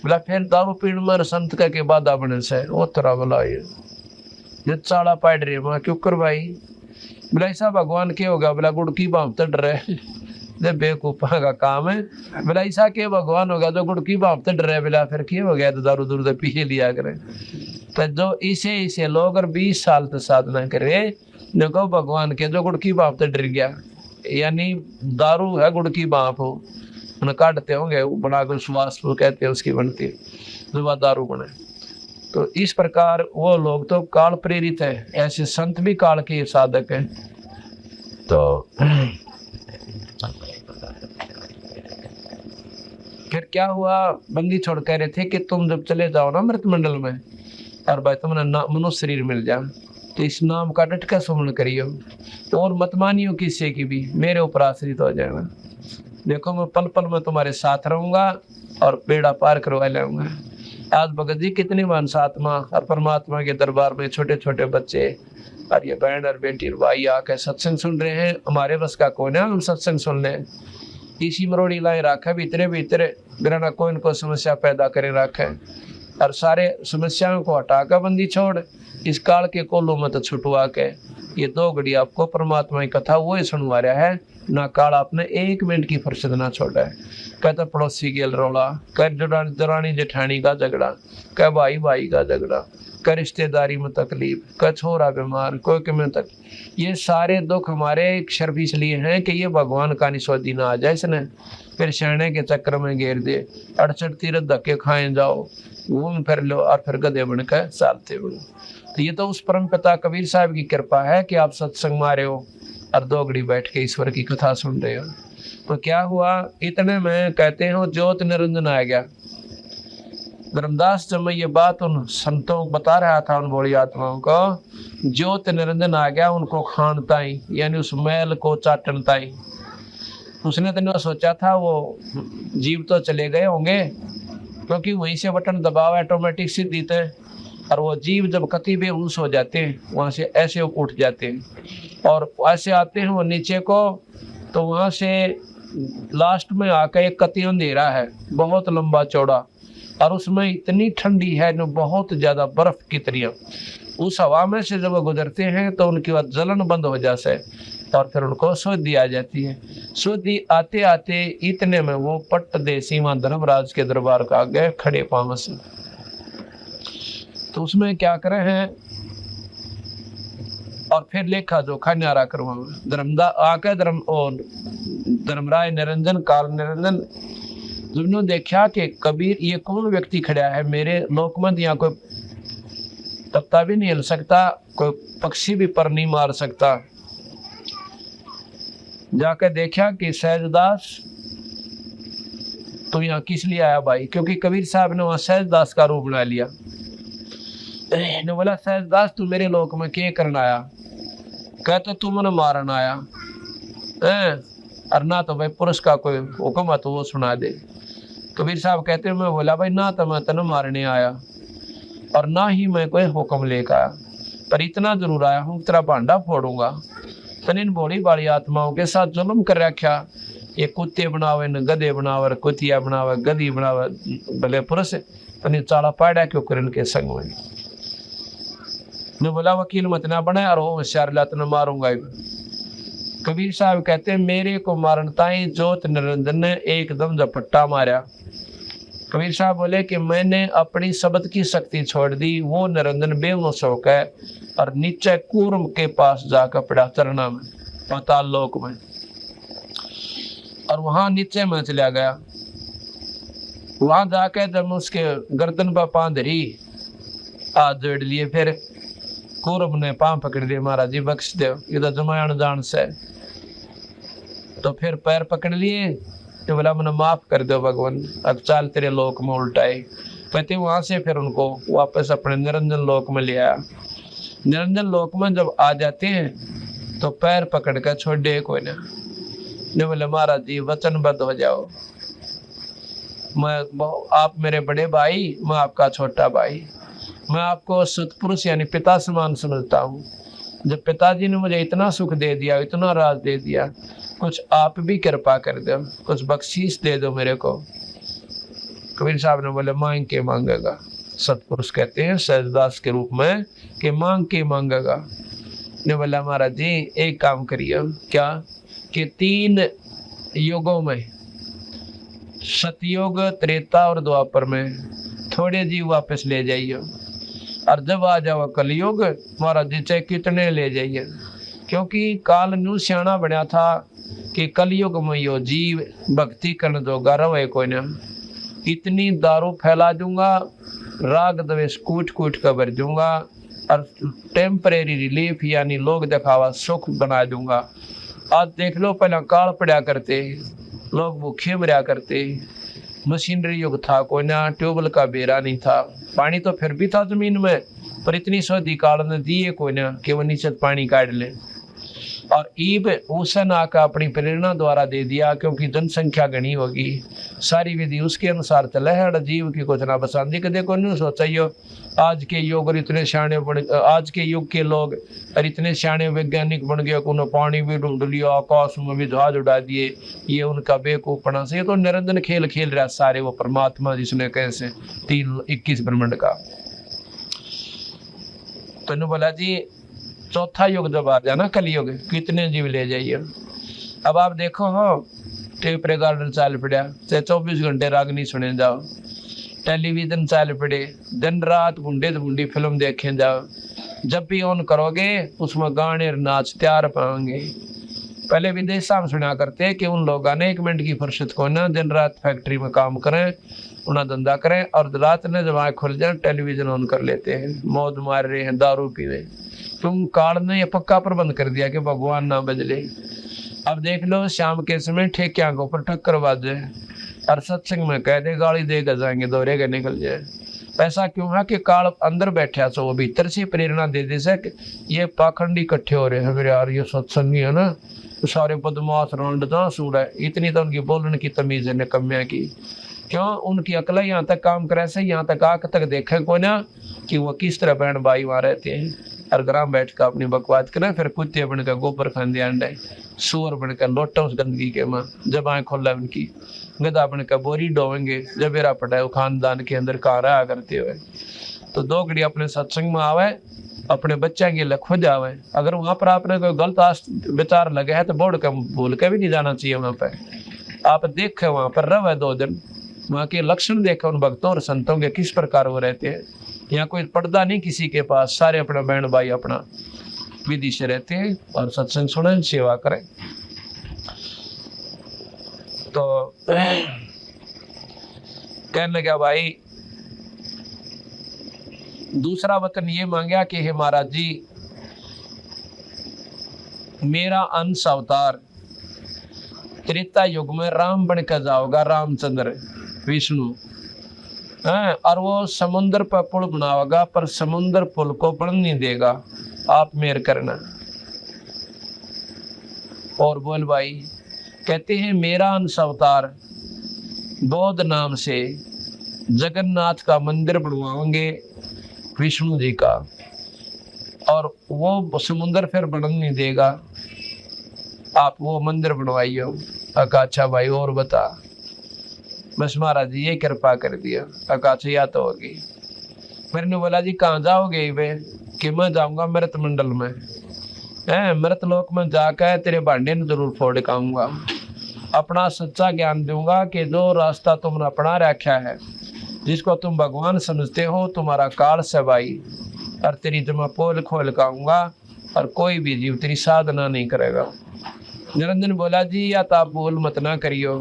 बोला फिर दारू पीने में संत के बाधा बने से वो तरह बोला ये चाड़ा पाड़ रही मैं क्यों कर भाई। बोला ऐसा भगवान क्या होगा, बोला गुड़ की बाम तड़ रहे बेवकूफा का काम है। बोला ऐसा के भगवान होगा जो गुड़ की बाप तो डरे, बोला फिर क्या हो गया तो दारू दूर पी लिया करे। तो जो इसे लोग अगर 20 साल तक साधना करे देखो भगवान के जो गुड़ की बाप तो डर गया, यानी दारू है गुड़ की बाप हो उन्हें काटते होंगे बनाकर सुवास कहते हैं उसकी बनती जो दारू बने। तो इस प्रकार वो लोग तो काल प्रेरित है, ऐसे संत भी काल के साधक हैं। तो फिर क्या हुआ, बंदी छोड़ कह रहे थे कि तुम जब चले जाओ ना मृत मंडल में और भाई तुम्हें मनुष्य शरीर मिल जाए तो इस नाम का डट का सुमरण करियो, तो और मत मानियो किसी की भी, मेरे ऊपर आश्रित हो जाएगा। देखो मैं पल पल में तुम्हारे साथ रहूंगा और बेड़ा पार करवा लाऊंगा। आज भगत जी कितने मानस आत्मा और परमात्मा के दरबार में छोटे छोटे बच्चे और ये बहन और बेटी और भाई आके सत्संग सुन रहे हैं। हमारे बस का कौन है हम सत्संग सुन ले, इसी मरोड़ी लाए रखे भीतरे भीतरे बिना कोई इनको समस्या पैदा करे रखे और सारे समस्याओं को हटाकर बंदी छोड़ इस काल के कोलों में तो छुटवा के ये 2 घड़ी आपको परमात्मा की कथा वो ही सुनवा रहा है ना। काल आपने 1 मिनट की फुर्सत ना छोड़ा है। कहता पड़ोसी गेल रोला, कह दरानी जेठानी का झगड़ा, कह भाई भाई का झगड़ा, कह रिश्तेदारी में तकलीफ, कह छोरा बीमार, कोई किमें तक। ये सारे दुख हमारे सिर्फ इसलिए हैं कि ये भगवान का निस्वादी ना आ जाए इसने, फिर शहने के चक्कर में घेर दे, 68 तीरथ धक्के खाए जाओ, घूम फिर लो और फिर गधे बनकर चालते बनो। तो ये तो उस परम पिता कबीर साहब की कृपा है कि आप सत्संग मारे हो और 2 घड़ी बैठ के ईश्वर की कथा सुन रहे हो। तो क्या हुआ, इतने में कहते हो ज्योत निरंजन आ गया। धर्मदास जब मैं ये बात उन संतों को बता रहा था, उन बड़ी आत्माओं को, ज्योत निरंजन आ गया उनको खानता ही, यानी उस मैल को चाटनता ही। उसने तो सोचा था वो जीव तो चले गए होंगे, क्योंकि वहीं से बटन दबाव ऑटोमेटिक सीधी थे, और वो जीव जब कति बेहोश हो जाते हैं वहाँ से ऐसे उठ जाते हैं और ऐसे आते हैं वो नीचे को, तो वहाँ से लास्ट में आकर एक कति अंधेरा है बहुत लंबा चौड़ा, और उसमें इतनी ठंडी है जो बहुत ज़्यादा बर्फ की तरह। उस हवा में से जब वो गुजरते हैं तो उनकी वह जलन बंद हो जाता है और फिर उनको शुद्धि आ जाती है। शुद्धि आते आते इतने में वो पट्ट देसी वहाँ धर्मराज के दरबार का आगे खड़े पाँव से। तो उसमें क्या करे हैं और फिर लेखा जोखा न्यारा करवाऊंगा। धर्मराय निरंजन काल निरंजन जिन्होंने देखा कि कबीर ये कौन व्यक्ति खड़ा है मेरे लोकमंद, यहाँ कोई तख्ता भी नहीं हिल सकता, कोई पक्षी भी पर नहीं मार सकता। जाकर देखा कि सहजदास तो यहाँ किस लिए आया भाई, क्योंकि कबीर साहब ने वहाँ सहजदास का रूप बना लिया। ने बोला सहजदास तू मेरे लोक में क्या करना आया? कहते तू मैंने मारन आया और ना तो भाई पुरुष का कोई हुक्म है तो वो सुना दे। कबीर साहब कहते मैं बोला भाई ना तो मैं तेन मारने आया और ना ही मैं कोई हुक्म लेकर आया, पर इतना जरूर आया हूँ तेरा भांडा फोड़ूंगा। तन इन बड़ी बाड़ी आत्माओं के साथ जुल्म कर रखा, ये कुत्ते बनावे न गधे बनावे, कुतिया बनावे गधी बनावे, भले पुरुष तन चाला पाड़ा क्यों कर इनके संग में। ने बोला वकील मत ना बने और होशियार लात न मारूंगा। कबीर साहब कहते हैं मेरे को मारन ताई ज्योत निरंजन ने एकदम झपट्टा मारा। कबीर साहब बोले कि मैंने अपनी शब्द की शक्ति छोड़ दी, वो निरंजन बेहोश होकर और नीचे कूर्म के पास जाकर पड़ा चरना में पाताल लोक में, और वहां नीचे में चला गया। वहां जाकर जब उसके गर्दन पर पांव धरी, हाथ जोड़ लिए, फिर कूर्म ने पांव पकड़ दिए, महाराज जी बख्श दो इधर जमायण जान से। तो फिर पैर पकड़ लिए तो बोला मैंने माफ कर दो भगवान, अब चाल तेरे लोक में उल्टाए। कहते वहां से फिर उनको वापस अपने निरंजन लोक में ले आया। निरंजन लोक में जब आ जाते हैं तो पैर पकड़ कर छोड़ दे कोई ना। ने बोले महाराज जी वचनबद्ध हो जाओ, आप मेरे बड़े भाई, मैं आपका छोटा भाई, मैं आपको सतपुरुष यानी पिता समान समझता हूँ। जब पिताजी ने मुझे इतना सुख दे दिया, इतना राज दे दिया, कुछ आप भी कृपा कर दो, कुछ बख्शीश दे दो मेरे को। कबीर साहब ने बोले मांग के मांगेगा। सतपुरुष कहते हैं सहजदास के रूप में कि मांग के मांगेगा। ने बोला महाराज जी एक काम करिए, क्या कि 3 युगों में, सतयुग, त्रेता और द्वापर में थोड़े जीव वापस ले जाइए, और जब आ जाओ कलयुग महाराज जी चाहे कितने ले जाइए, क्योंकि काल न्यू सियाणा बनया था कि कलयुग में यो जीव भक्ति करने जोगा रहे कोई ना। इतनी दारू फैला दूंगा, राग द्वेष कूट कूट कर भर दूंगा, और टेम्परेरी रिलीफ यानी लोग दिखावा सुख बना दूंगा। आज देख लो पहले काल पड़ा करते, लोग भूखे मरा करते, मशीनरी युग था कोई ना, ट्यूबवेल का बेरा नहीं था, पानी तो फिर भी था जमीन में, पर इतनी सदी काल ने दिए कोई ना कि वो नीचे पानी काट ले। और ईब हुसैन आका अपनी प्रेरणा द्वारा दे दिया, क्योंकि जनसंख्या घनी होगी, सारी विधि उसके अनुसार चले है, जीव की कुछ ना बसांदी के देखो नहीं सोचा आज के युग और इतने सियाणे बन, आज के युग के लोग और इतने सियाणे वैज्ञानिक बन गए कि उन्होंने पानी भी ढूंढ लिया, आकाश में भी जहाज उड़ा दिए, ये उनका बेवकूफपना से। ये तो निरंजन खेल खेल रहा सारे, वो परमात्मा जिसने कैसे 21 ब्रह्मांड का। तो बोला जी चौथा युग जब आ जाना कलयुग, कितने जीव ले जाइए। अब आप देखो हो टेप रिकॉर्डर चाल पड़ा, चाहे 24 घंटे रागनी सुने जाओ, टेलीविजन चाल पड़े, दिन रात गुंडे तो गुंडी फिल्म देखे जाओ, जब भी ऑन करोगे उसमें गाने और नाच तैयार पाएंगे। पहले विदेश में सुना करते कि उन लोगों ने 1 मिनट की फुर्सत को ना दिन रात फैक्ट्री में काम करें, उन्हें धंधा करें, और रात में जब आँख खुल जाए टेलीविजन ऑन कर लेते हैं, मौज मार रहे हैं, दारू पी रहे। तुम काल ने ये पक्का प्रबंध कर दिया कि भगवान ना बदले। अब देख लो शाम के समय ठेकिया के ऊपर ठक्कर बाजे और सत्संग में कह दे गाली देकर जाएंगे, दौरे के निकल जाए। ऐसा क्यों है कि काल अंदर बैठा सो वो भीतर से प्रेरणा दे दे से ये पाखंडी इकट्ठे हो रहे हैं मेरे यार, ये सत्संगी है ना, तो सारे बदमाश रौंडदा सूड है। इतनी तो उनकी बोलने की तमीज है निकम्या की। क्यों? उनकी अकल यहाँ तक काम करे से, यहाँ तक आंख तक देखे को ना कि वो किस तरह बहन भाई वहाँ रहते हैं, और ग्राम बैठ कर अपनी बकवाद करें, फिर कुत्ते बनकर गोबर खाने अंडे, सुअर बनकर लोटा उस गंदगी के माँ, जब आँख खोला उनकी गधा बनकर बोरी डोवेंगे, जब मेरा पटा है खानदान के अंदर कहाँ रहा करते हुए। तो 2 घड़ी अपने सत्संग में आवे, अपने बच्चा के लिए खुद आवे। अगर वहाँ पर आपने कोई गलत विचार लगे है तो बोर्ड का भूल के भी नहीं जाना चाहिए। वहाँ पर आप देखे, वहाँ पर रहे 2 दिन, वहाँ के लक्षण देखे उन भक्तों और संतों के किस प्रकार वो रहते हैं। यहाँ कोई पर्दा नहीं किसी के पास, सारे अपना बहन भाई अपना विधि से रहते हैं और सत्संग सुने, सेवा करें। तो कहने लगा भाई दूसरा वचन ये मांगा कि हे महाराज जी, मेरा अंश अवतार त्रेता युग में राम बनकर जाओगा, रामचंद्र विष्णु, और वो समुद्र पर पुल बनाओगा, पर समुद्र पुल को बन नहीं देगा, आप मेहर करना। और बोल भाई, कहते हैं मेरा अंश अवतार बौद्ध नाम से जगन्नाथ का मंदिर बनवाएंगे विष्णु जी का, और वो समुद्र फिर बन नहीं देगा, आप वो मंदिर बनवाइए। अच्छा भाई और बता। बस महाराज जी ये कृपा कर दिया। अच्छा या तो होगी। मैंने बोला जी कहाँ जाओगे वे? कि मैं जाऊंगा मृत मंडल में, मृत लोक में जाकर तेरे भांडे ने जरूर फोड़ खाऊंगा, अपना सच्चा ज्ञान दूंगा कि जो रास्ता तुमने अपना रखा है, जिसको तुम भगवान समझते हो, तुम्हारा काल से भाई, और तेरी जमा पोल खोल खाऊंगा, और कोई भी जीव तेरी साधना नहीं करेगा। निरंजन बोला जी या तो आप बोल मत ना करियो,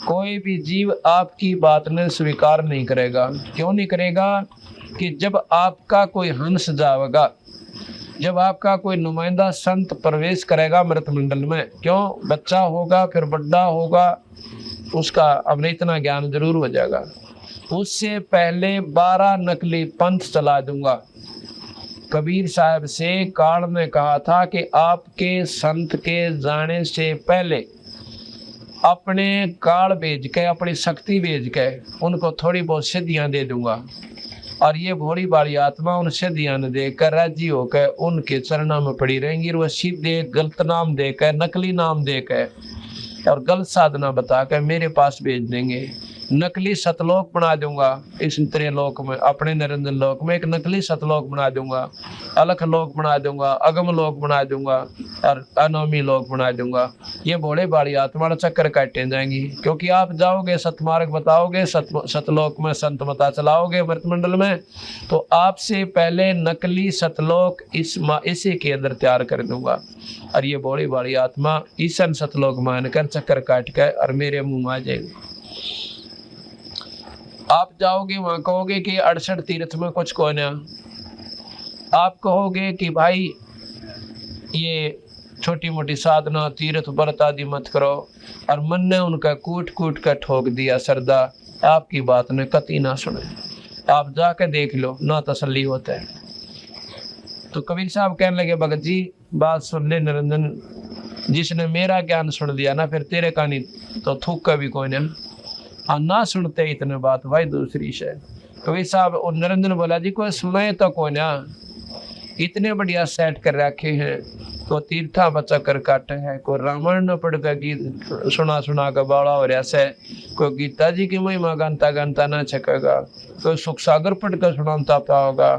कोई भी जीव आपकी बात ने स्वीकार नहीं करेगा। क्यों नहीं करेगा? कि जब आपका कोई हंस जाएगा, जब आपका कोई नुमाइंदा संत प्रवेश करेगा मृत मंडल में, क्यों? बच्चा होगा फिर बड़ा होगा, उसका अपने इतना ज्ञान जरूर हो जाएगा। उससे पहले 12 नकली पंथ चला दूंगा। कबीर साहब से काल ने कहा था कि आपके संत के जाने से पहले अपने काल भेज के, अपनी शक्ति भेज के उनको थोड़ी बहुत सिद्धियां दे दूंगा, और ये भोली बाली आत्मा उन सिद्धियां ने देकर राजी होकर उनके चरणों में पड़ी रहेंगी। और वह सीधे गलत नाम देकर, नकली नाम देकर और गलत साधना बताकर मेरे पास भेज देंगे। नकली सतलोक बना दूंगा इस त्रिलोक में, अपने निरंजन लोक में एक नकली सतलोक बना दूंगा, अलख लोक बना दूंगा, अगम लोक बना दूंगा, और अनोमी लोक बना दूंगा। ये भोले बाड़ी आत्मा चक्कर काटे जाएंगी, क्योंकि आप जाओगे सतमार्ग बताओगे, सतलोक में संत मता चलाओगे मृतमंडल में, तो आपसे पहले नकली सतलोक इसी के अंदर तैयार कर दूंगा, और ये भोली बाड़ी आत्मा ईसन सतलोक मानकर चक्कर काट कर और मेरे मुंह में आ जाएगी। आप जाओगे वहां कहोगे कि 68 तीर्थ में कुछ को ना, आप कहोगे कि भाई ये छोटी मोटी साधना तीर्थ व्रत आदि मत करो, और मन ने उनका कूट कूट कर ठोक दिया श्रद्धा, आपकी बात ने कतई ना सुने। आप जाके देख लो, ना तसल्ली होता है। तो कबीर साहब कहने लगे भगत जी बात सुन ले निरंजन, जिसने मेरा ज्ञान सुन लिया ना, फिर तेरे का नहीं तो थूक का भी कोई ना, ना सुनते इतने बात भाई दूसरी शे। कबीर साहब और निरंजन बोला जी कोई सुने तो कोई ना, इतने बढ़िया सेट कर रखे हैं, को तीर्था बचा कर काटे है, को रामायण न पढ़ कर गीत सुना सुना कर बाड़ा हो रहा से, कोई गीता जी की महिमा गानता गानता ना छकेगा, कोई सुख सागर पढ़ कर सुनाता पाओगा।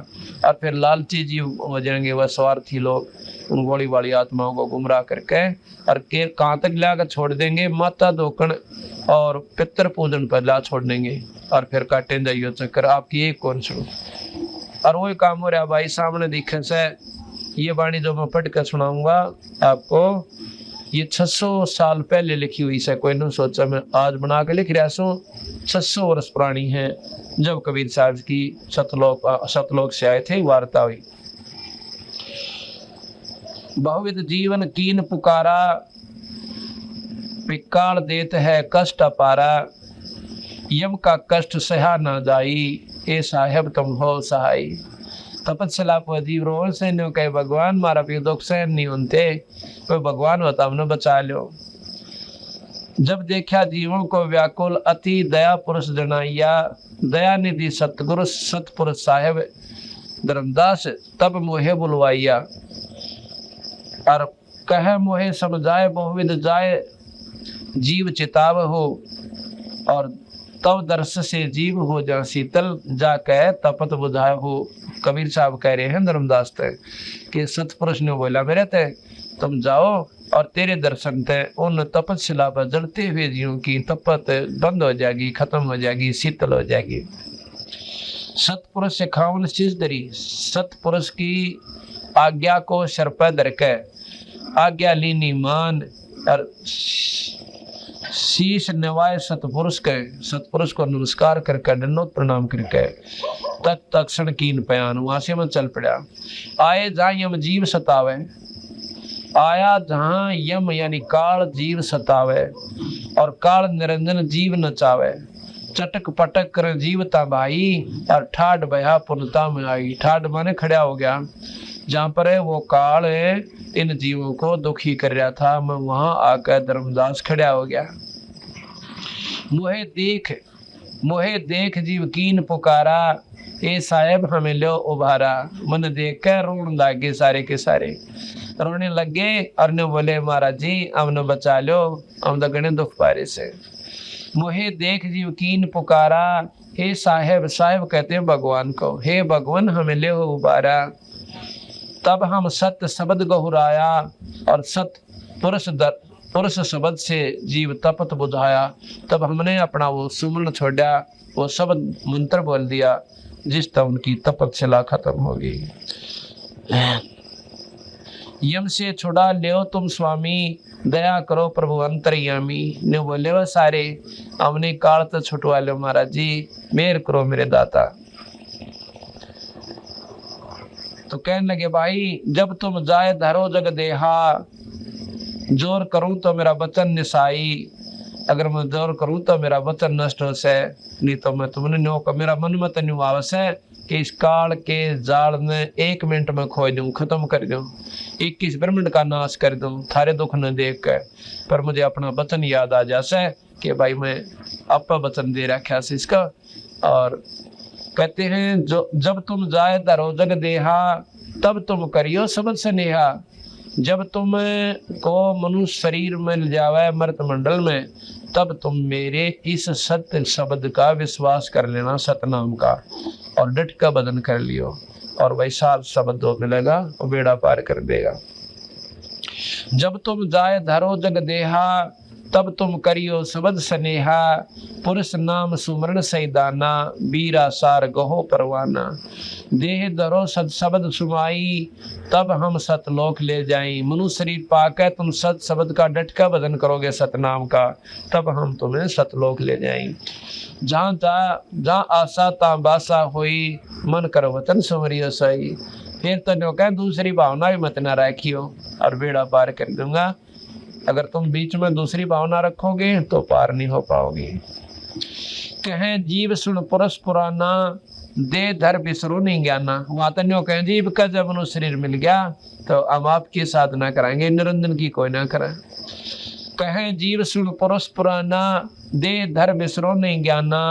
और फिर लालची जीव हो जाएंगे वह स्वार्थी लोग, उन गोली वाली आत्माओं को गुमराह करके और के कहाँ तक लाकर छोड़ देंगे, माता धोकन और पितर पूजन पर ला छोड़ देंगे और फिर काटे जाइयो चक्कर। आपकी एक कौन सुनो और वही काम हो रहा भाई सामने दिखे से। ये वाणी जो मैं पढ़ कर सुनाऊंगा आपको, ये 600 साल पहले लिखी हुई से, कोई नहीं सोचा मैं आज बना के लिख रहा हूँ। 600 वर्ष पुरानी है, जब कबीर साहब की सतलोक से आए थे वार्ता हुई। बहुविध जीवन कीन पुकारा, विकाल देत है कष्ट अपारा, यम का कष्ट सहा न जाई, ए साहेब तुम हो सहाय। तपस्या पर जीव रोहन से न्यो कहे भगवान मारा भी दुख सहन नहीं होते, कोई भगवान होता हमने बचा लो। जब देखा जीवों को व्याकुल अति दया पुरुष जनाइया, दया निधि सतगुरु सतपुरुष साहेब धर्मदास तब मोहे बुलवाइया। और कह मोहे समझाए बहुविध जाए जीव चिताव हो, और तब दर्श से जीव हो जा शीतल, जा कह तपत बुझाए हो। कबीर साहब कह रहे हैं धर्मदास ते कि सतपुरुष ने बोला मेरे ते तुम जाओ और तेरे दर्शन ते उन तपस्या पर जलते हुए जीवों की तपत बंद हो जाएगी, खत्म हो जाएगी, शीतल हो जाएगी। सतपुरुष से खावन शीश धरी, सतपुरुष की आज्ञा को सर पर धर के आज्ञा लीनी मान और शीश नवाए सतपुरुष के, सतपुरुष को नमस्कार करके दंडोत प्रणाम करके तत्क्षण कीन पयान वहां से मैं चल पड़ा। आए जहाँ यम जीव सतावे, आया जहाँ यम यानी काल जीव सतावे और काल निरंजन जीव नचावे। चटक पटक कर जीवता भाई और ठाड बया पुनता में आई। ठाड माने खड़ा हो गया, जहाँ पर है वो काल है इन जीवों को दुखी कर रहा था, मैं वहां आकर धर्मदास खड़ा हो गया। मोहे देख जीव कीन पुकारा, ए साहेब हमें लो उभारा। मन देख कर रोने लगे, सारे के सारे रोने लगे और ने बोले महाराज जी हमने बचा लो, हम तो गणे दुख पारे से। मोहे देख जीव कीन पुकारा, हे साहेब, साहेब कहते हैं भगवान को, हे भगवान हमें ले उबारा। तब हम सत्य शब्द गहुराया और सत्य पुरुष शब्द से जीव तपत बुझाया। तब हमने अपना वो सुमन छोड़ा, वो शब्द मंत्र बोल दिया, जिस तरह उनकी तपस्या खत्म होगी। यम से छुड़ा ले तुम स्वामी, दया करो प्रभु अंतर्यामी। ने बोले वो सारे हमने काल तो छुटवा लो महाराज जी, मेहर करो मेरे दाता। तो कहने लगे भाई जब तुम जाए धरो जग देहा, जोर करूं तो मेरा वचन निसाई। अगर मैं जोर करूं तो मेरा वचन नष्ट हो से, नहीं तो मैं तुमने नो का मेरा मन मत नहीं आवस है कि इस काल के जाल में 1 मिनट में खोज दूं, खत्म कर दूं, 21 ब्रह्मांड का नाश कर दूं थारे दुख न देख कर। पर मुझे अपना वचन याद आ जासे कि भाई मैं आपका वचन दे रखा से इसका। और कहते हैं जो जब तुम जाए धरो जग देहा, तब तुम करियो सबद स्नेहा। जब तुम को मनुष्य शरीर मिल जावे मृत मंडल में, तब तुम मेरे इस सत्य शब्द का विश्वास कर लेना, सतनाम का, और डट का बदन कर लियो और वैसा शब्द जो मिलेगा वो बेड़ा पार कर देगा। जब तुम जाए धरो जग देहा, तब तुम करियो सबद स्नेहा। पुरुष नाम सुमरण सैदाना, बीरा सार गहो परवाना। देह धरो सद शब्द सुमाई, तब हम सतलोक ले जाएं। मनुष्य शरीर पाकर तुम सत शब्द का डट का बदन करोगे सतनाम का, तब हम तुम्हें सतलोक ले जाएं। जहाँ आशा ता बासा हुई, मन कर वतन सुमरियो सही। फिर तो नो कह दूसरी भावना भी मत ना रखियो और बेड़ा पार कर दूंगा। अगर तुम बीच में दूसरी भावना रखोगे तो पार नहीं हो पाओगे। कहें जीव सुन पुरुष पुराना, दे धर बिसरो नहीं ज्ञाना। वहां तो न्यो कहें जीव का जब मनुष्य शरीर मिल गया तो हम आपकी साधना कराएंगे, निरंजन की कोई ना करें। कहें जीव सुन पुरुष पुराना, दे धर बिसरो नहीं ज्ञाना।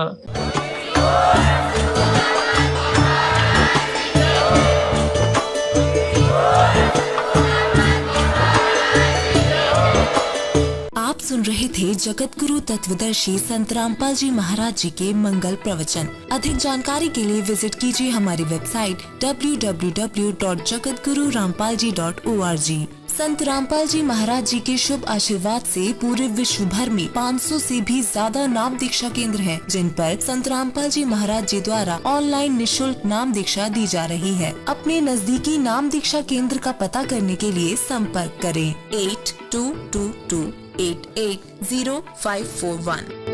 आप सुन रहे थे जगत गुरु तत्वदर्शी संत रामपाल जी महाराज जी के मंगल प्रवचन। अधिक जानकारी के लिए विजिट कीजिए हमारी वेबसाइट www.jagatgururampalji.org। संत रामपाल जी महाराज जी के शुभ आशीर्वाद से पूरे विश्व भर में 500 से भी ज्यादा नाम दीक्षा केंद्र हैं, जिन पर संत रामपाल जी महाराज जी द्वारा ऑनलाइन निशुल्क नाम दीक्षा दी जा रही है। अपने नजदीकी नाम दीक्षा केंद्र का पता करने के लिए संपर्क करें 8222880541।